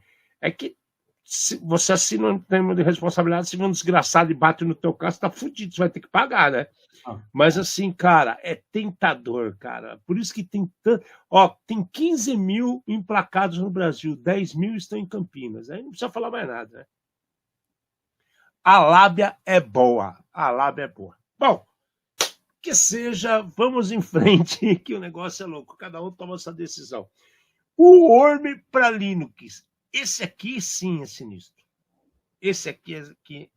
que se você assina um termo de responsabilidade, se vem um desgraçado e bate no teu carro, você tá fudido, você vai ter que pagar, né? Mas, assim, cara, é tentador, cara. Por isso que tem tanto... tem 15 mil emplacados no Brasil, 10 mil estão em Campinas. Aí não precisa falar mais nada, né? A lábia é boa. A lábia é boa. Bom, que seja, vamos em frente, que o negócio é louco. Cada um toma essa decisão. O Worm para Linux. Esse aqui, sim, é sinistro. Esse aqui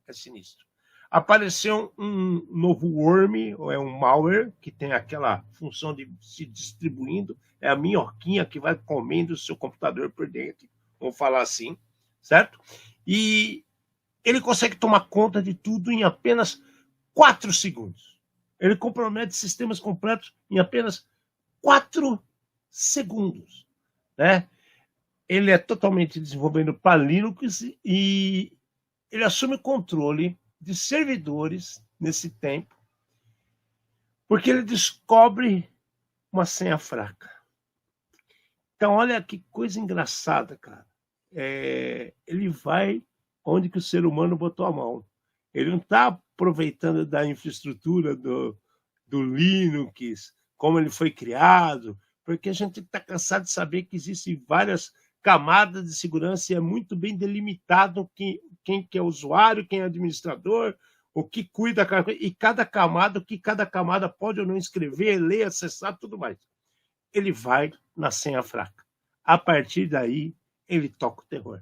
é sinistro. Apareceu um novo Worm, ou é um malware, que tem aquela função de se distribuindo. É a minhoquinha que vai comendo o seu computador por dentro. Vamos falar assim, certo? E ele consegue tomar conta de tudo em apenas 4 segundos. Ele compromete sistemas completos em apenas 4 segundos. Né? Ele é totalmente desenvolvido para Linux e ele assume o controle de servidores nesse tempo, porque ele descobre uma senha fraca. Então, olha que coisa engraçada, cara. Ele vai onde que o ser humano botou a mão. Ele não está aproveitando da infraestrutura do Linux, como ele foi criado, porque a gente está cansado de saber que existem várias camadas de segurança e é muito bem delimitado quem que é usuário, quem é administrador, o que cuida, e cada camada, o que cada camada pode ou não escrever, ler, acessar, tudo mais. Ele vai na senha fraca. A partir daí, ele toca o terror.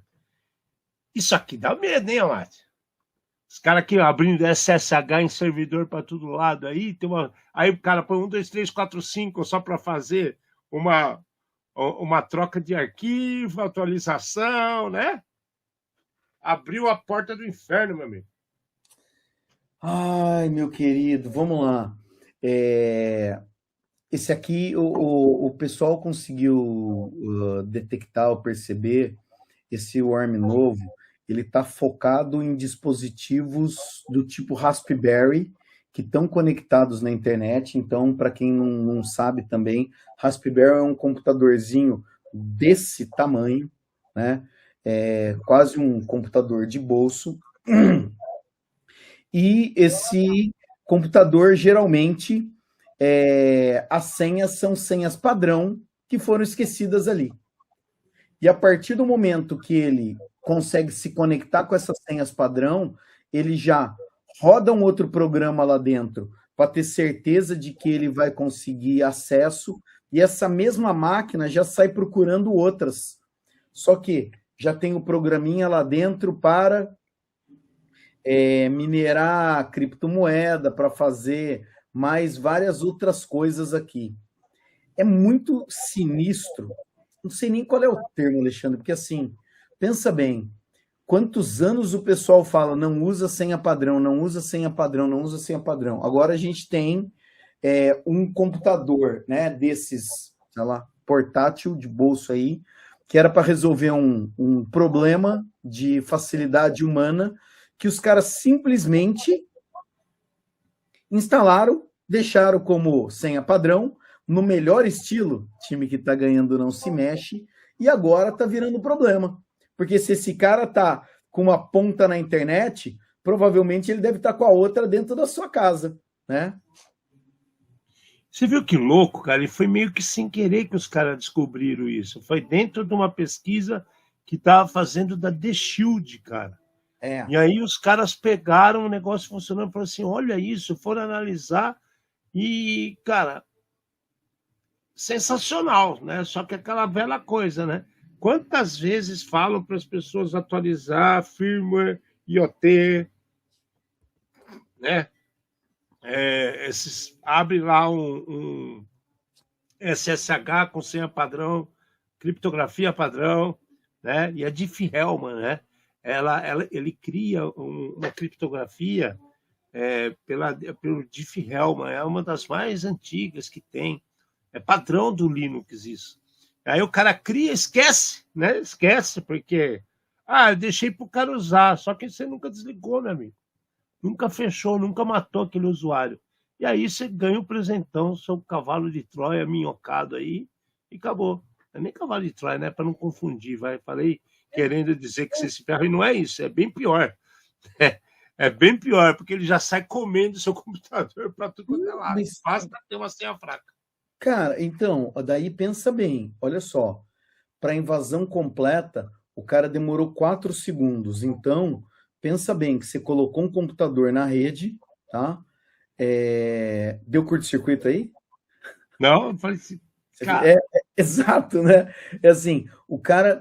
Isso aqui dá medo, hein, Amate? Os caras aqui abrindo SSH em servidor para todo lado aí, aí o cara põe 1, 2, 3, 4, 5 só para fazer uma troca de arquivo, atualização, né? Abriu a porta do inferno, meu amigo. Ai, meu querido, vamos lá. Esse aqui, o pessoal conseguiu detectar ou perceber esse worm novo. Ele está focado em dispositivos do tipo Raspberry, que estão conectados na internet. Então, para quem não sabe também, Raspberry é um computadorzinho desse tamanho, né? É quase um computador de bolso. E esse computador, geralmente, as senhas são senhas padrão que foram esquecidas ali. E a partir do momento que ele consegue se conectar com essas senhas padrão, ele já roda um outro programa lá dentro para ter certeza de que ele vai conseguir acesso, e essa mesma máquina já sai procurando outras. Só que já tem o programinha lá dentro para minerar criptomoeda, para fazer mais várias outras coisas aqui. É muito sinistro. Não sei nem qual é o termo, Alexandre, porque assim, pensa bem, quantos anos o pessoal fala, não usa senha padrão, não usa senha padrão, não usa senha padrão. Agora a gente tem um computador, né, desses, sei lá, portátil de bolso aí, que era para resolver um problema de facilidade humana, que os caras simplesmente instalaram, deixaram como senha padrão, no melhor estilo, time que está ganhando não se mexe, e agora está virando problema. Porque se esse cara está com uma ponta na internet, provavelmente ele deve estar com a outra dentro da sua casa, né? Você viu que louco, cara? E foi meio que sem querer que os caras descobriram isso. Foi dentro de uma pesquisa que estava fazendo da The Shield, cara. E aí os caras pegaram o negócio funcionando e falaram assim, olha isso, foram analisar e, cara, sensacional, né? Só que aquela velha coisa, né? Quantas vezes falam para as pessoas atualizar firmware, IoT, né? Abre lá um SSH com senha padrão, criptografia padrão, né? E a Diffie-Hellman, né? Ele cria uma criptografia pelo Diffie-Hellman, é uma das mais antigas que tem, é padrão do Linux isso. Aí o cara cria, esquece, né? Esquece, porque eu deixei para o cara usar, só que você nunca desligou, meu amigo. Nunca fechou, nunca matou aquele usuário. E aí você ganha um presentão, seu cavalo de Troia minhocado aí, e acabou. Não é nem cavalo de Troia, né? Para não confundir, vai. Falei querendo dizer que você se ferra, e não é isso, é bem pior. É bem pior, porque ele já sai comendo seu computador para tudo quanto é lado. Basta ter uma senha fraca. Cara, então, daí pensa bem, olha só, para invasão completa, o cara demorou 4 segundos, então, pensa bem que você colocou um computador na rede, tá? Deu curto-circuito aí? Não, eu falei assim, cara... Exato, né? É assim, o cara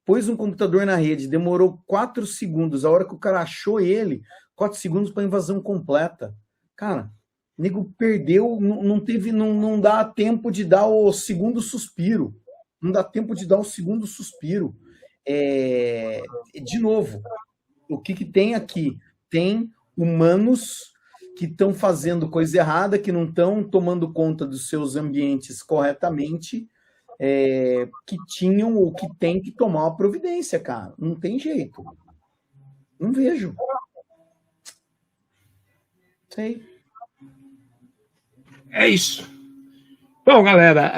pôs um computador na rede, demorou 4 segundos, a hora que o cara achou ele, 4 segundos para invasão completa. Cara, o nego perdeu, não dá tempo de dar o segundo suspiro. Não dá tempo de dar o segundo suspiro. De novo, o que tem aqui? Tem humanos que estão fazendo coisa errada, que não estão tomando conta dos seus ambientes corretamente, que tinham ou que tem que tomar uma providência, cara. Não tem jeito. Não vejo. Sei. É isso. Bom, galera,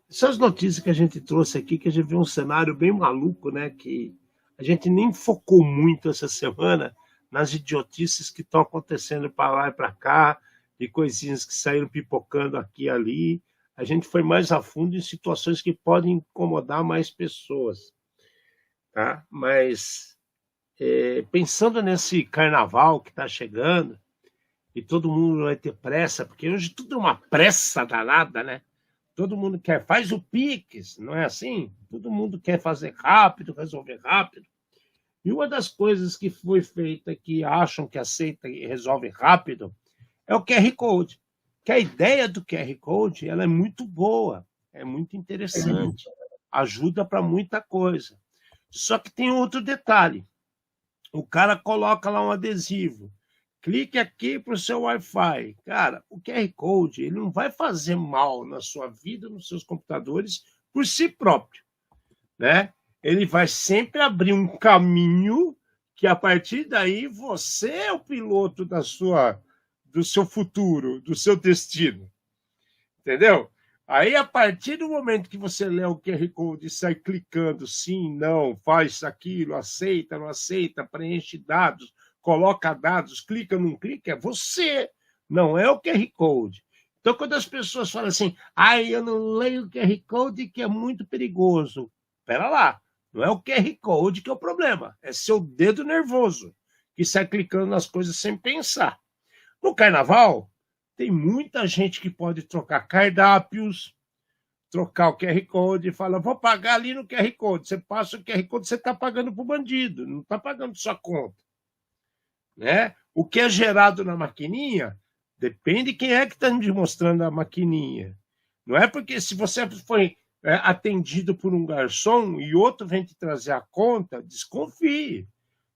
essas notícias que a gente trouxe aqui, que a gente viu um cenário bem maluco, né? Que a gente nem focou muito essa semana nas idiotices que estão acontecendo para lá e para cá, de coisinhas que saíram pipocando aqui e ali. A gente foi mais a fundo em situações que podem incomodar mais pessoas. Tá? Mas, pensando nesse carnaval que está chegando, e todo mundo vai ter pressa, porque hoje tudo é uma pressa danada, né? Todo mundo faz o Pix, não é assim? Todo mundo quer fazer rápido, resolver rápido. E uma das coisas que foi feita, que acham que aceita e resolve rápido, é o QR Code. Que a ideia do QR Code ela é muito boa, é muito interessante, ajuda para muita coisa. Só que tem outro detalhe. O cara coloca lá um adesivo. Clique aqui para o seu Wi-Fi. Cara, o QR Code ele não vai fazer mal na sua vida, nos seus computadores, por si próprio, né? Ele vai sempre abrir um caminho que, a partir daí, você é o piloto do seu futuro, do seu destino. Entendeu? Aí, a partir do momento que você lê o QR Code e sai clicando sim, não, faz aquilo, aceita, não aceita, preenche dados, coloca dados, clica, não clica, é você, não é o QR Code. Então, quando as pessoas falam assim, eu não leio o QR Code que é muito perigoso. Espera lá, não é o QR Code que é o problema, é seu dedo nervoso, que sai clicando nas coisas sem pensar. No carnaval, tem muita gente que pode trocar cardápios, trocar o QR Code e fala, vou pagar ali no QR Code. Você passa o QR Code, você está pagando para o bandido, não está pagando sua conta. Né? O que é gerado na maquininha, depende de quem é que está me mostrando a maquininha. Não é porque se você foi atendido por um garçom e outro vem te trazer a conta, desconfie.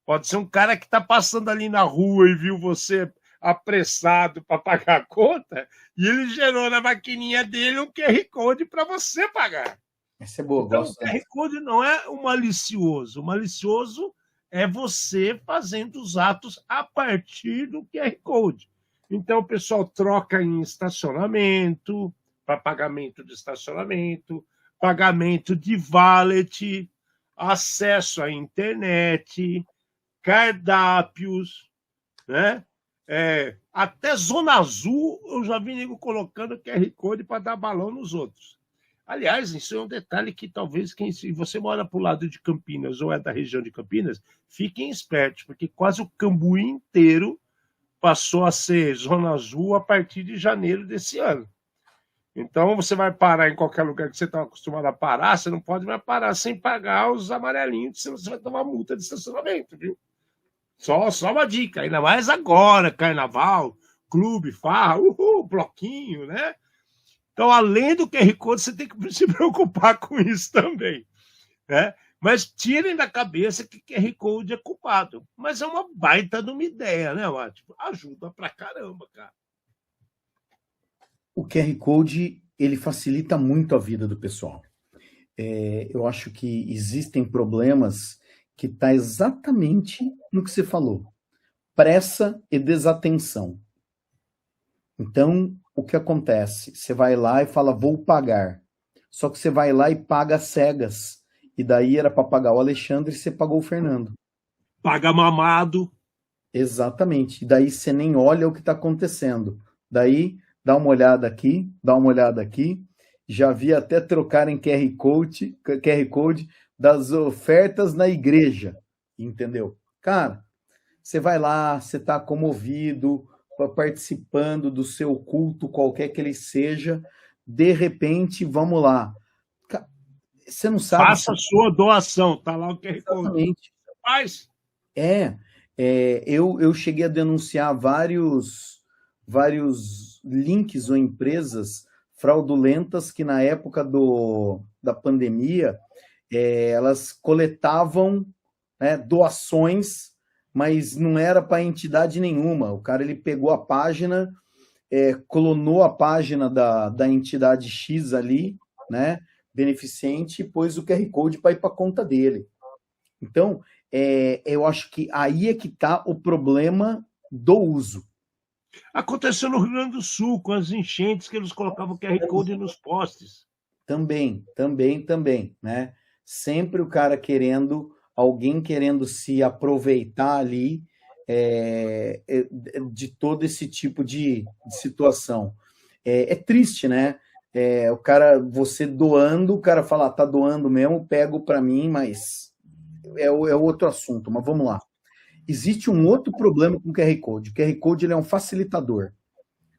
Pode ser um cara que está passando ali na rua e viu você apressado para pagar a conta e ele gerou na maquininha dele um QR Code para você pagar. Essa é boa, Então, gosto. o QR Code não é o malicioso. O malicioso é você fazendo os atos a partir do QR Code. Então, o pessoal troca em estacionamento, para pagamento de estacionamento, pagamento de valet, acesso à internet, cardápios, né? Até Zona Azul eu já vi nego colocando QR Code para dar balão nos outros. Aliás, isso é um detalhe que talvez se você mora para o lado de Campinas ou é da região de Campinas, fiquem espertos, porque quase o Cambuí inteiro passou a ser Zona Azul a partir de janeiro desse ano. Então, você vai parar em qualquer lugar que você está acostumado a parar, você não pode mais parar sem pagar os amarelinhos, senão você vai tomar multa de estacionamento, viu? Só uma dica, ainda mais agora, carnaval, clube, farra, bloquinho, né? Então, além do QR Code, você tem que se preocupar com isso também, né? Mas tirem da cabeça que QR Code é culpado. Mas é uma baita de uma ideia, né, Márcio? Ajuda pra caramba, cara. O QR Code, ele facilita muito a vida do pessoal. Eu acho que existem problemas que está exatamente no que você falou. Pressa e desatenção. Então, o que acontece? Você vai lá e fala, vou pagar. Só que você vai lá e paga cegas. E daí era para pagar o Alexandre e você pagou o Fernando. Paga mamado. Exatamente. E daí você nem olha o que está acontecendo. Daí, dá uma olhada aqui, dá uma olhada aqui. Já vi até trocar em QR Code das ofertas na igreja. Entendeu? Cara, você vai lá, você está comovido, participando do seu culto, qualquer que ele seja, de repente, vamos lá. Você não sabe... Faça a sua doação, tá lá o QR Code. Exatamente. Faz. Eu cheguei a denunciar vários links ou empresas fraudulentas que na época da pandemia, elas coletavam, né, doações, mas não era para entidade nenhuma. O cara ele pegou a página, clonou a página da entidade X ali, né, beneficente, e pôs o QR Code para ir para a conta dele. Então, eu acho que aí é que está o problema do uso. Aconteceu no Rio Grande do Sul, com as enchentes, que eles colocavam o QR Code nos postes. Também, né? Sempre o cara alguém querendo se aproveitar ali de todo esse tipo de situação. É triste, né? Você doando, o cara fala, tá doando mesmo, pego para mim, mas é outro assunto, mas vamos lá. Existe um outro problema com o QR Code. O QR Code ele é um facilitador.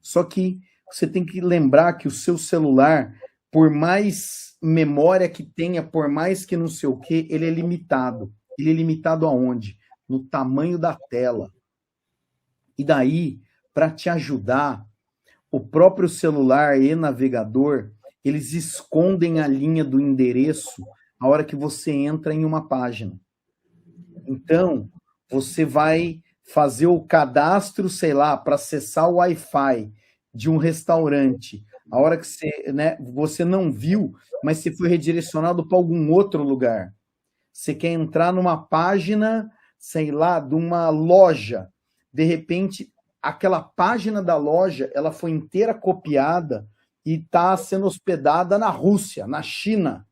Só que você tem que lembrar que o seu celular, por mais memória que tenha, por mais que não sei o quê, ele é limitado. Ele é limitado aonde? No tamanho da tela. E daí, para te ajudar, o próprio celular e navegador, eles escondem a linha do endereço a hora que você entra em uma página. Então, você vai fazer o cadastro, sei lá, para acessar o Wi-Fi de um restaurante. A hora que você não viu, mas você foi redirecionado para algum outro lugar. Você quer entrar numa página, sei lá, de uma loja. De repente, aquela página da loja, ela foi inteira copiada e está sendo hospedada na Rússia, na China.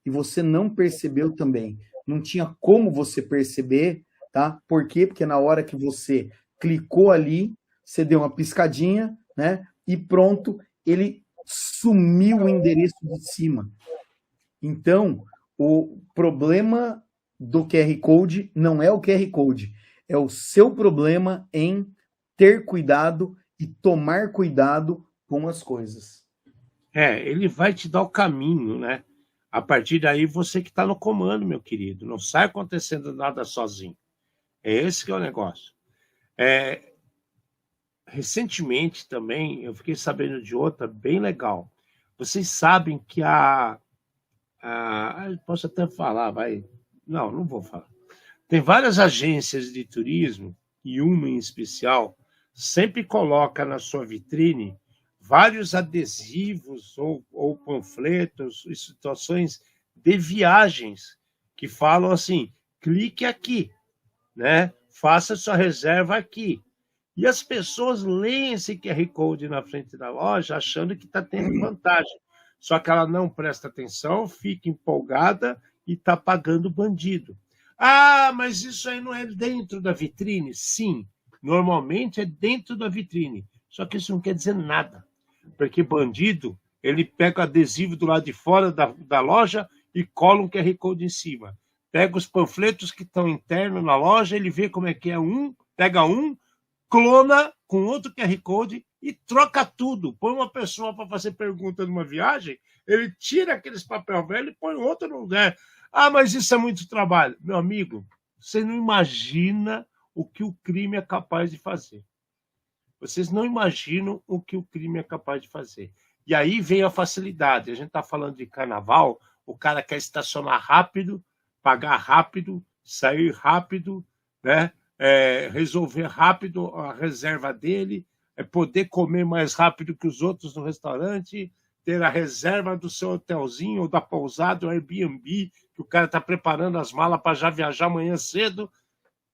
E você não percebeu também. Não tinha como você perceber, tá? Por quê? Porque na hora que você clicou ali, você deu uma piscadinha, né? E pronto, ele sumiu o endereço de cima. Então, o problema do QR Code não é o QR Code, É o seu problema em ter cuidado e tomar cuidado com as coisas. Ele vai te dar o caminho, né? A partir daí, você que está no comando, meu querido. Não sai acontecendo nada sozinho. É esse que é o negócio. Recentemente também, eu fiquei sabendo de outra bem legal. Vocês sabem que posso até falar, vai. Não vou falar. Tem várias agências de turismo, e uma em especial, sempre coloca na sua vitrine vários adesivos ou panfletos e situações de viagens que falam assim, clique aqui, né? Faça sua reserva aqui. E as pessoas leem esse QR Code na frente da loja achando que está tendo vantagem. Só que ela não presta atenção, fica empolgada e está pagando bandido. Ah, mas isso aí não é dentro da vitrine? Sim, normalmente é dentro da vitrine. Só que isso não quer dizer nada. Porque bandido, ele pega o adesivo do lado de fora da loja e cola um QR Code em cima. Pega os panfletos que estão internos na loja, ele vê como é que é pega clona com outro QR Code e troca tudo. Põe uma pessoa para fazer pergunta numa viagem, ele tira aqueles papel velho e põe outro no lugar. Ah, mas isso é muito trabalho. Meu amigo, você não imagina o que o crime é capaz de fazer. Vocês não imaginam o que o crime é capaz de fazer. E aí vem a facilidade. A gente está falando de carnaval, o cara quer estacionar rápido, pagar rápido, sair rápido, né? Resolver rápido a reserva dele, poder comer mais rápido que os outros no restaurante, ter a reserva do seu hotelzinho ou da pousada, ou Airbnb, que o cara está preparando as malas para já viajar amanhã cedo.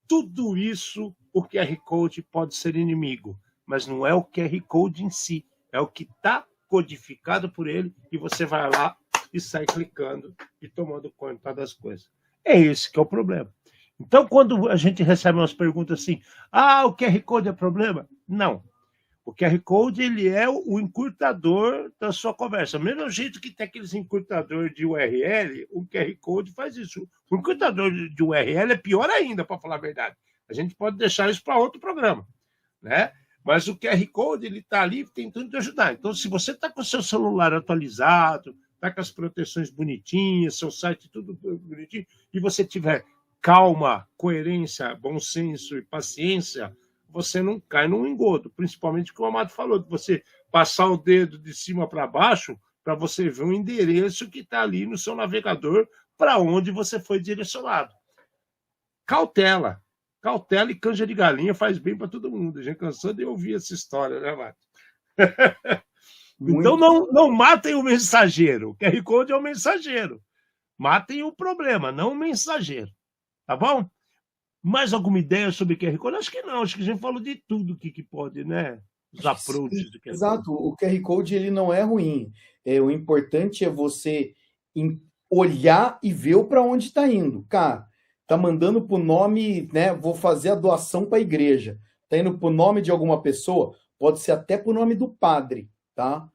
Tudo isso, o QR Code pode ser inimigo, mas não é o QR Code em si, é o que está codificado por ele e você vai lá e sai clicando e tomando conta das coisas. É esse que é o problema. Então, quando a gente recebe umas perguntas assim, o QR Code é problema? Não. O QR Code ele é o encurtador da sua conversa. Mesmo jeito que tem aqueles encurtadores de URL, o QR Code faz isso. O encurtador de URL é pior ainda, para falar a verdade. A gente pode deixar isso para outro programa, né? Mas o QR Code ele está ali tentando te ajudar. Então, se você está com o seu celular atualizado, está com as proteções bonitinhas, seu site tudo bonitinho, e você tiver calma, coerência, bom senso e paciência, você não cai num engodo. Principalmente o que o Amado falou, de você passar o dedo de cima para baixo para você ver o endereço que está ali no seu navegador para onde você foi direcionado. Cautela e canja de galinha faz bem para todo mundo. A gente cansou de ouvir essa história, né, Amado? Então não matem o mensageiro. O QR Code é o mensageiro. Matem o problema, não o mensageiro. Tá bom? Mais alguma ideia sobre QR Code? Acho que não. Acho que a gente falou de tudo que pode, né? Os approaches do QR Code. Exato. O QR Code ele não é ruim. O importante é você olhar e ver para onde está indo. Cara, tá mandando pro nome, né? Vou fazer a doação para a igreja. Tá indo pro nome de alguma pessoa? Pode ser até pro nome do padre, tá?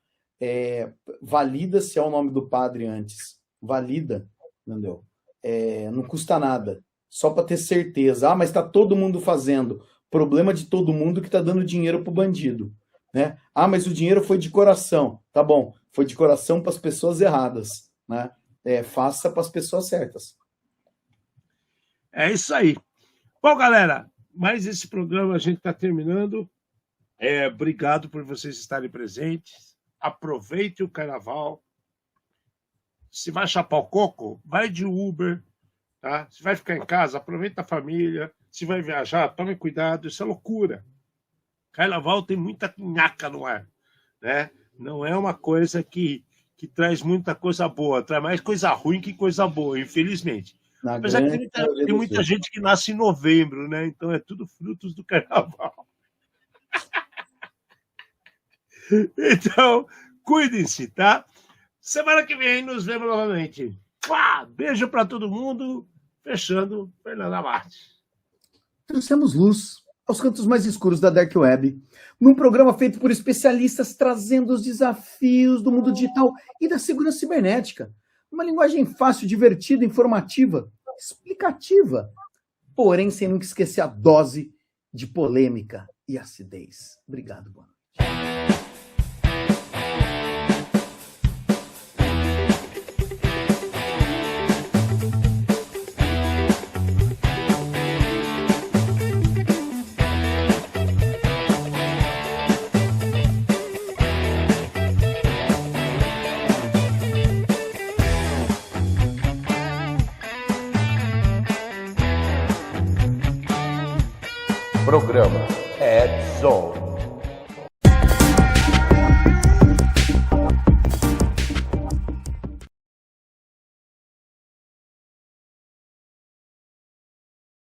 Valida se é o nome do padre antes. Valida, entendeu? Não custa nada. Só para ter certeza. Mas está todo mundo fazendo. Problema de todo mundo que está dando dinheiro para o bandido. Né? Mas o dinheiro foi de coração. Tá bom, foi de coração para as pessoas erradas. Né? Faça para as pessoas certas. É isso aí. Bom, galera, mais esse programa a gente está terminando. Obrigado por vocês estarem presentes. Aproveite o carnaval. Se vai chapar o coco, vai de Uber. Tá? Se vai ficar em casa, aproveita a família. Se vai viajar, tome cuidado. Isso é loucura. Carnaval tem muita nhaca no ar. Né? Não é uma coisa que traz muita coisa boa. Traz mais coisa ruim que coisa boa, infelizmente. Apesar que tem muita gente que nasce em novembro, né? Então é tudo frutos do carnaval. Então, cuidem-se, tá? Semana que vem nos vemos novamente. Beijo para todo mundo. Fechando, Fernanda Marte. Trouxemos luz aos cantos mais escuros da Dark Web, num programa feito por especialistas trazendo os desafios do mundo digital e da segurança cibernética. Uma linguagem fácil, divertida, informativa, explicativa, porém sem nunca esquecer a dose de polêmica e acidez. Obrigado, boa noite. Programa Ed Zone.